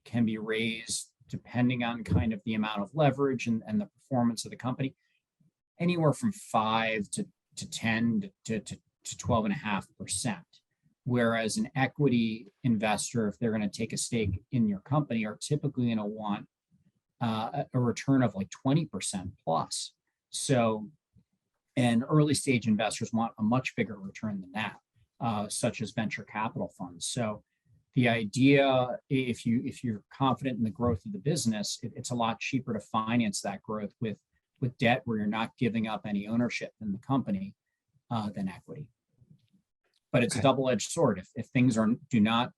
can be raised depending on kind of the amount of leverage and the performance of the company, anywhere from 5 to 10 to 12.5%. Whereas an equity investor, if they're going to take a stake in your company, are typically going to want a return of like 20% plus. So, and early stage investors want a much bigger return than that, such as venture capital funds. So the idea, if you're confident in the growth of the business, it's a lot cheaper to finance that growth with debt where you're not giving up any ownership in the company than equity. But it's a double-edged sword. If things do not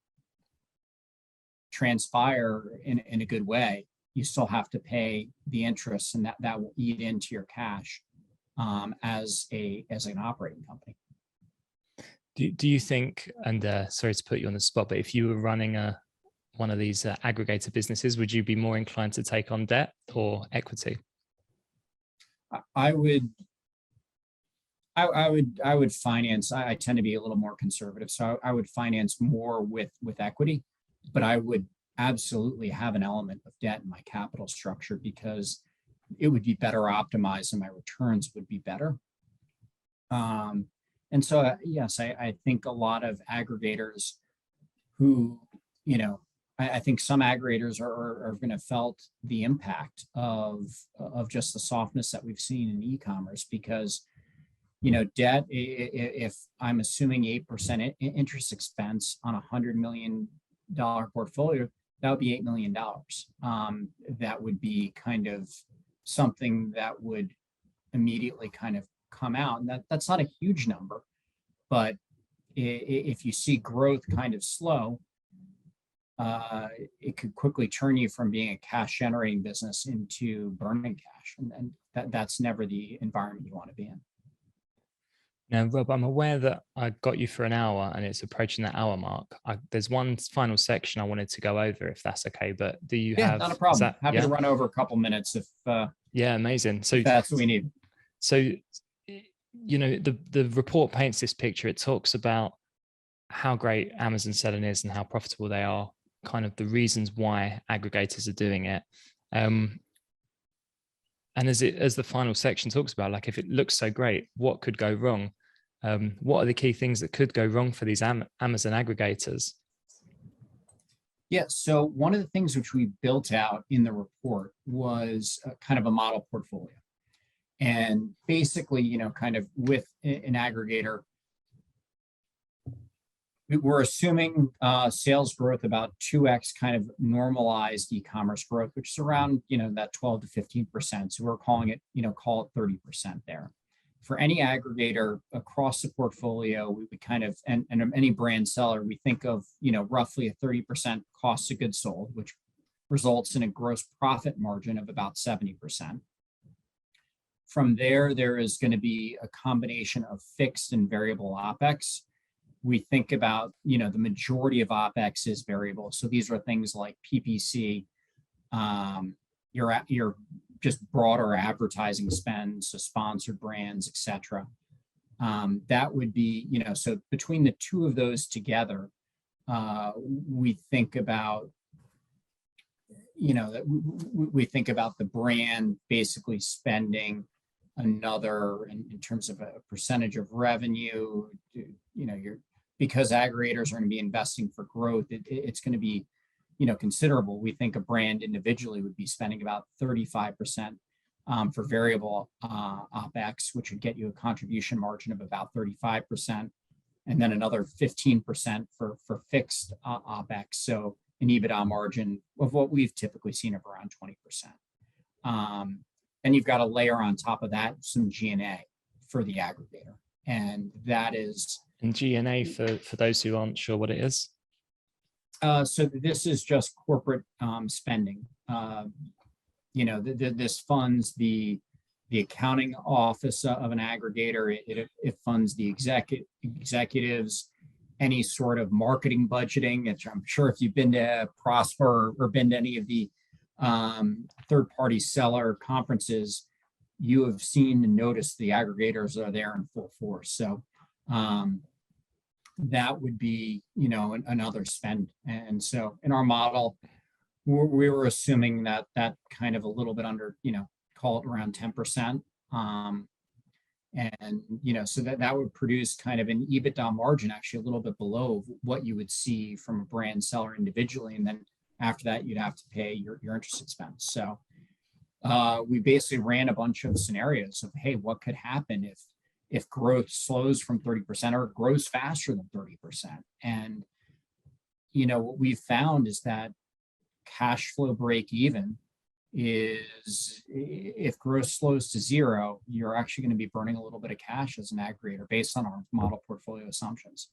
transpire in a good way, you still have to pay the interest, and that will eat into your cash as an operating company. Do you think, and sorry to put you on the spot, but if you were running one of these aggregator businesses, would you be more inclined to take on debt or equity? I would finance. I tend to be a little more conservative, so I would finance more with equity, but I would absolutely have an element of debt in my capital structure because it would be better optimized and my returns would be better. And so, yes, I think a lot of aggregators who, I think some aggregators are going to felt the impact of just the softness that we've seen in e-commerce because, debt, if I'm assuming 8% interest expense on $100 million portfolio, that would be $8 million. That would be kind of something that would immediately kind of come out. And that's not a huge number, but if you see growth kind of slow, it could quickly turn you from being a cash generating business into burning cash. And that's never the environment you want to be in. Now, Rob, I'm aware that I got you for an hour and it's approaching that hour mark. There's one final section I wanted to go over, if that's okay. But do you have? Not a problem. Happy to run over a couple minutes if. Yeah, amazing. So if that's what we need. So, the report paints this picture. It talks about how great Amazon selling is and how profitable they are. Kind of the reasons why aggregators are doing it. And as the final section talks about, like if it looks so great, what could go wrong? What are the key things that could go wrong for these Amazon aggregators? Yeah, so one of the things which we built out in the report was kind of a model portfolio. And basically, kind of with an aggregator, we're assuming sales growth about 2x kind of normalized e-commerce growth, which is around, that 12 to 15%. So we're calling it, call it 30% there. For any aggregator across the portfolio, we kind of, and any brand seller, we think of, roughly a 30% cost of goods sold, which results in a gross profit margin of about 70%. From there is going to be a combination of fixed and variable OpEx. We think about, the majority of OpEx is variable. So these are things like PPC, your just broader advertising spend, so sponsored brands, et cetera. That would be, so between the two of those together, we think about, that we think about the brand basically spending another, in terms of a percentage of revenue, because aggregators are going to be investing for growth, it's going to be, considerable. We think a brand individually would be spending about 35% for variable OpEx, which would get you a contribution margin of about 35%, and then another 15% for fixed OpEx. So an EBITDA margin of what we've typically seen of around 20%. And you've got to layer on top of that some G&A for the aggregator. And that is... And G&A, for those who aren't sure what it is? So this is just corporate spending. This funds the accounting office of an aggregator. It funds the executives, any sort of marketing budgeting. I'm sure if you've been to Prosper or been to any of the third-party seller conferences, you have seen and noticed the aggregators are there in full force. So that would be, another spend. And so in our model, we were assuming that kind of a little bit under, call it around 10%. And, so that would produce kind of an EBITDA margin, actually a little bit below what you would see from a brand seller individually. And then after that, you'd have to pay your interest expense. So we basically ran a bunch of scenarios of, hey, what could happen if growth slows from 30% or grows faster than 30%? And, what we've found is that cash flow break even is, if growth slows to zero, you're actually going to be burning a little bit of cash as an aggregator based on our model portfolio assumptions.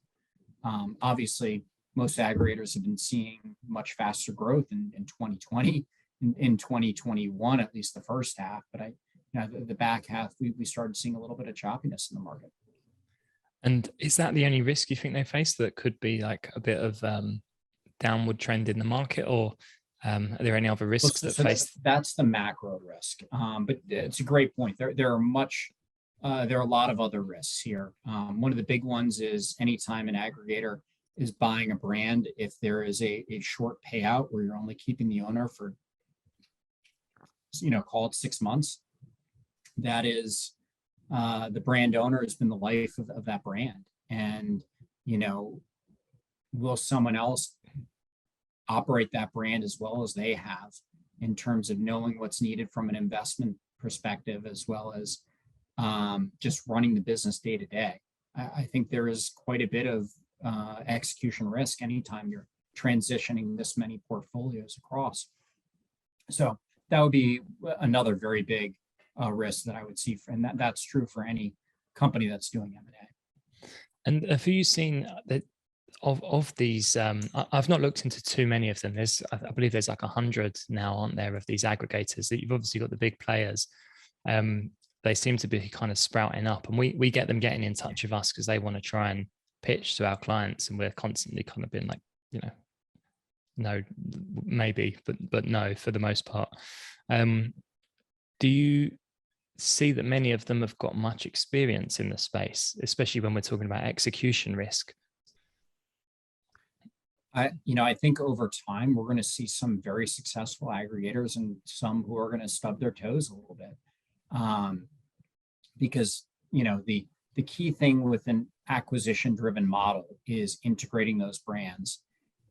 Obviously, most aggregators have been seeing much faster growth in 2020, in 2021, at least the first half. But the back half, we started seeing a little bit of choppiness in the market. And is that the only risk you think they face, that could be like a bit of downward trend in the market, or are there any other risks that face? That's the macro risk. But it's a great point. There are a lot of other risks here. One of the big ones is anytime an aggregator is buying a brand, if there is a short payout where you're only keeping the owner for, call it 6 months, that is, the brand owner has been the life of that brand. And, will someone else operate that brand as well as they have, in terms of knowing what's needed from an investment perspective, as well as just running the business day to day? I think there is quite a bit of execution risk anytime you're transitioning this many portfolios across. So that would be another very big risk that I would see, and that's true for any company that's doing M&A. And have you seen that of these? I've not looked into too many of them. I believe there's like 100 now, aren't there, of these aggregators? That you've obviously got the big players. They seem to be kind of sprouting up, and we get them getting in touch with us because they want to try and pitch to our clients, and we're constantly kind of being like, no, maybe, but no, for the most part. Do you see that many of them have got much experience in the space, especially when we're talking about execution risk? I think over time we're going to see some very successful aggregators and some who are going to stub their toes a little bit, because the key thing with an acquisition-driven model is integrating those brands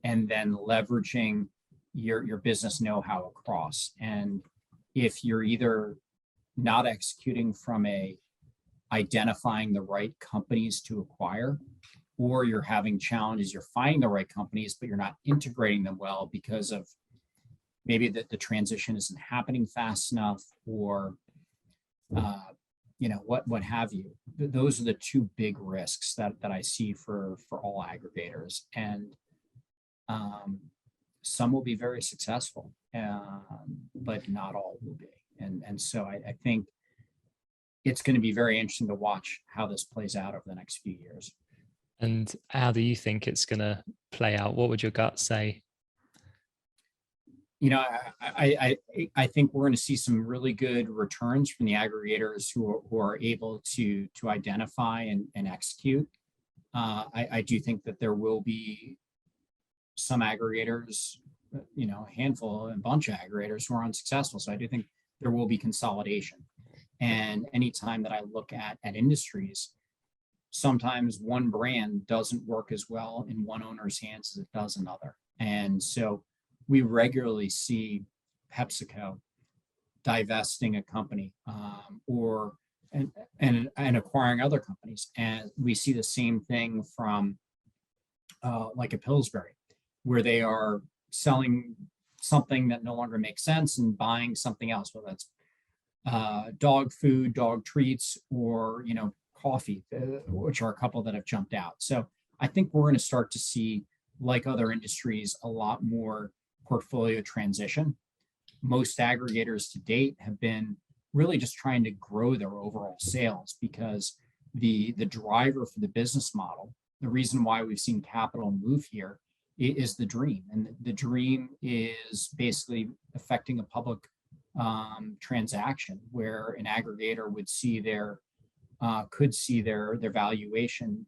and then leveraging your business know-how across. And if you're either not executing from identifying the right companies to acquire, or you're having challenges, you're finding the right companies, but you're not integrating them well because of maybe the transition isn't happening fast enough, or what have you. Those are the two big risks that I see for all aggregators. And some will be very successful, but not all will be. And so I think it's going to be very interesting to watch how this plays out over the next few years. And how do you think it's going to play out? What would your gut say? I think we're going to see some really good returns from the aggregators who are able to identify and execute. I do think that there will be some aggregators, a handful and bunch of aggregators who are unsuccessful. So I do think there will be consolidation. And anytime that I look at industries, sometimes one brand doesn't work as well in one owner's hands as it does another. And so we regularly see PepsiCo divesting a company, and acquiring other companies. And we see the same thing from like a Pillsbury, where they are selling something that no longer makes sense and buying something else, whether that's dog food, dog treats, or coffee, which are a couple that have jumped out. So I think we're going to start to see, like other industries, a lot more portfolio transition. Most aggregators to date have been really just trying to grow their overall sales, because the driver for the business model, the reason why we've seen capital move here, is the dream. And the dream is basically affecting a public transaction where an aggregator would see could see their valuation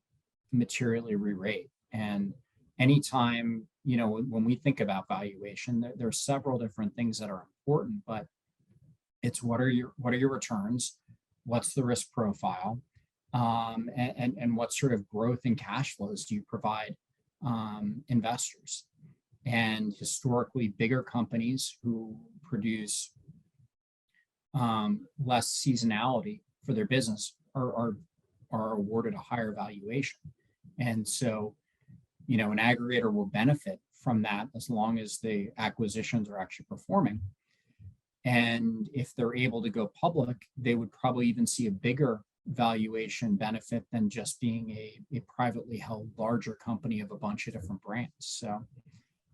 materially re-rate. And anytime, when we think about valuation, there are several different things that are important, but it's what are your returns, what's the risk profile, and what sort of growth and cash flows do you provide investors. And historically, bigger companies who produce less seasonality for their business are awarded a higher valuation. And so, an aggregator will benefit from that as long as the acquisitions are actually performing. And if they're able to go public, they would probably even see a bigger valuation benefit than just being a privately held larger company of a bunch of different brands. So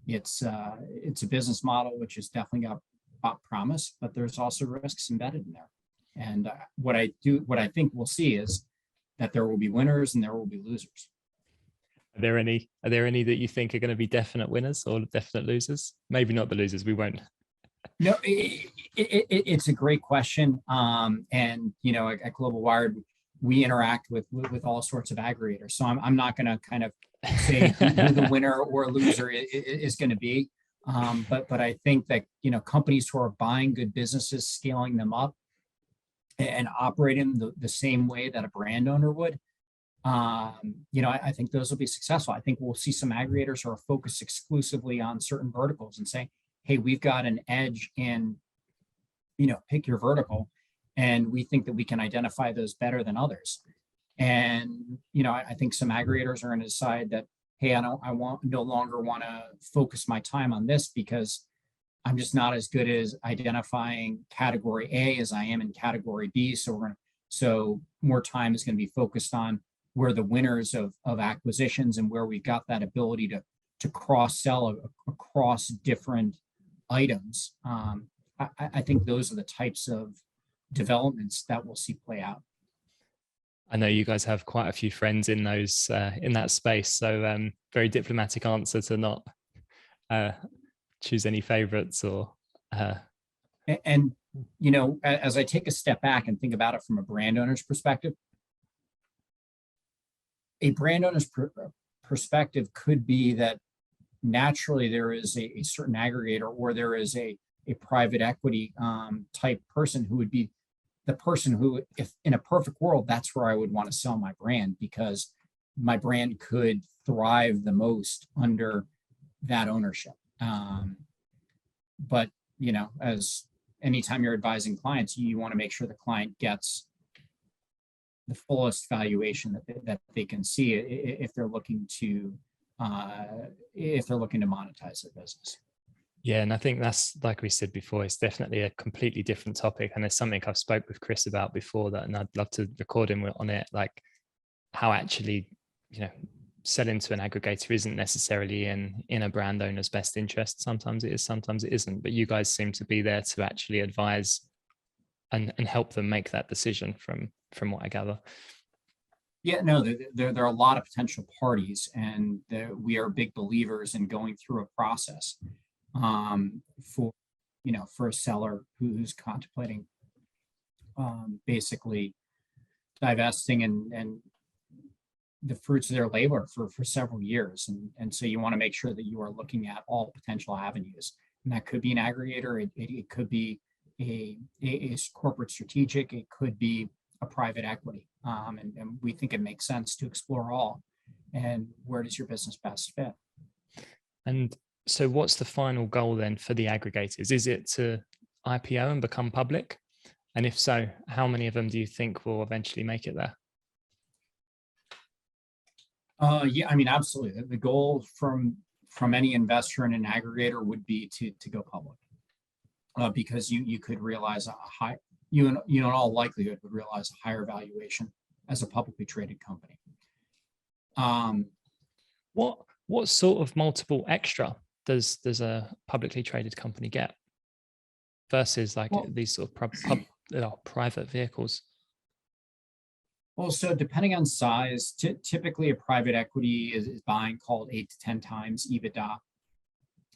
it's a business model which has definitely got promise, but there's also risks embedded in there. And what I think we'll see is that there will be winners and there will be losers. Are there any that you think are going to be definite winners or definite losers? Maybe not the losers. We won't. No, it's a great question. And at Global Wired, we interact with all sorts of aggregators. So I'm not going to kind of say who the winner or loser is going to be. But I think that companies who are buying good businesses, scaling them up, and operating the same way that a brand owner would, I think those will be successful. I think we'll see some aggregators who are focused exclusively on certain verticals and say, hey, we've got an edge in, pick your vertical, and we think that we can identify those better than others. And, I think some aggregators are going to decide that, hey, I no longer want to focus my time on this because I'm just not as good as identifying category A as I am in category B. So more time is going to be focused on where the winners of acquisitions and where we've got that ability to cross-sell across different items. I think those are the types of developments that we'll see play out. I know you guys have quite a few friends in those in that space, so very diplomatic answer to not choose any favorites or. And as I take a step back and think about it from a brand owner's perspective, a brand owner's perspective could be that naturally there is a certain aggregator or there is a private equity type person who would be the person who, if in a perfect world, that's where I would want to sell my brand because my brand could thrive the most under that ownership. But, as anytime you're advising clients, you want to make sure the client gets the fullest valuation that they can see if they're looking to monetize their business. Yeah, and I think that's, like we said before, it's definitely a completely different topic, and it's something I've spoke with Chris about before and I'd love to record him on it, like how actually, selling to an aggregator isn't necessarily in a brand owner's best interest. Sometimes it is, sometimes it isn't, but you guys seem to be there to actually advise and help them make that decision from what I gather. Yeah, no, there are a lot of potential parties, and we are big believers in going through a process for a seller who's contemplating basically divesting and the fruits of their labor for several years. And so you want to make sure that you are looking at all potential avenues. And that could be an aggregator, it could be a corporate strategic, it could be a private equity. And we think it makes sense to explore all. And where does your business best fit? And so what's the final goal then for the aggregators? Is it to IPO and become public? And if so, how many of them do you think will eventually make it there? Yeah, absolutely. The goal from any investor in an aggregator would be to go public, because you could realize in all likelihood would realize a higher valuation as a publicly traded company. What sort of multiple extra does a publicly traded company get versus these sort of private vehicles? Well, so depending on size, typically a private equity is buying called 8 to 10 times EBITDA.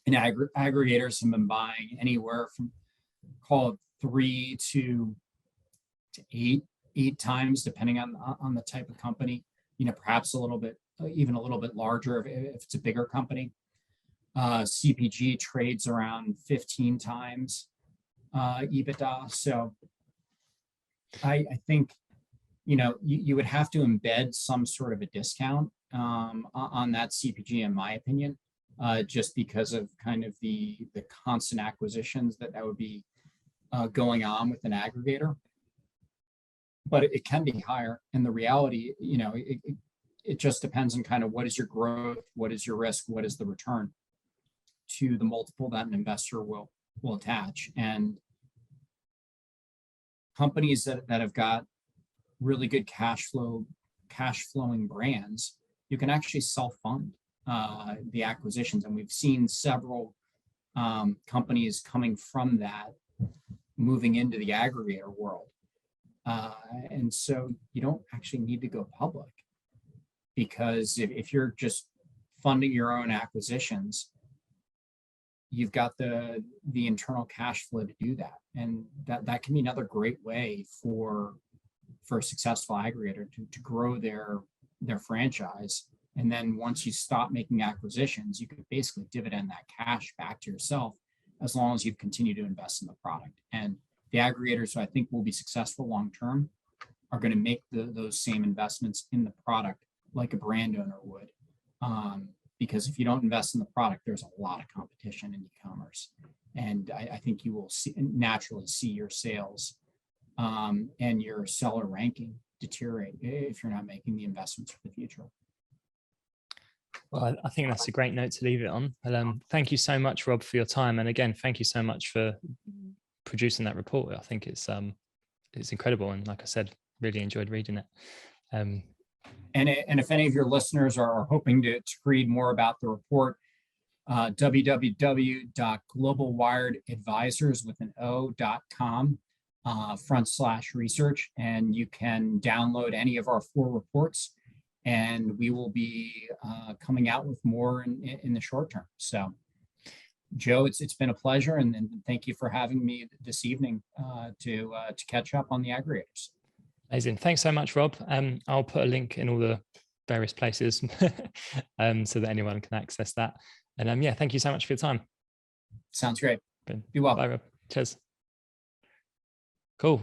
And aggregators have been buying anywhere from call it 3 to 8 times, depending on the type of company. Perhaps a little bit even a little bit larger if it's a bigger company. CPG trades around 15 times EBITDA. So I think, you would have to embed some sort of a discount on that CPG, in my opinion, just because of kind of the constant acquisitions that would be going on with an aggregator. But it can be higher. And the reality, it just depends on kind of what is your growth, what is your risk, what is the return to the multiple that an investor will attach. And companies that have got really good cash flowing brands, you can actually self-fund the acquisitions. And we've seen several companies coming from that moving into the aggregator world. And so you don't actually need to go public, because if you're just funding your own acquisitions, you've got the internal cash flow to do that. And that can be another great way for a successful aggregator to grow their franchise. And then once you stop making acquisitions, you could basically dividend that cash back to yourself, as long as you continue to invest in the product. And the aggregators who I think will be successful long term are going to make those same investments in the product like a brand owner would. Because if you don't invest in the product, there's a lot of competition in e-commerce. And I think you will naturally see your sales and your seller ranking deteriorate if you're not making the investments for the future. Well, I think that's a great note to leave it on. But, thank you so much, Rob, for your time. And again, thank you so much for producing that report. I think it's incredible. And like I said, really enjoyed reading it. And if any of your listeners are hoping to read more about the report, www.globalwiredadvisors.com/research, and you can download any of our 4 reports, and we will be coming out with more in the short term. So, Joe, it's been a pleasure, and thank you for having me this evening to catch up on the aggregators. Amazing. Thanks so much, Rob. I'll put a link in all the various places so that anyone can access that. And yeah, thank you so much for your time. Sounds great. Be well. Bye, Rob. Cheers. Cool.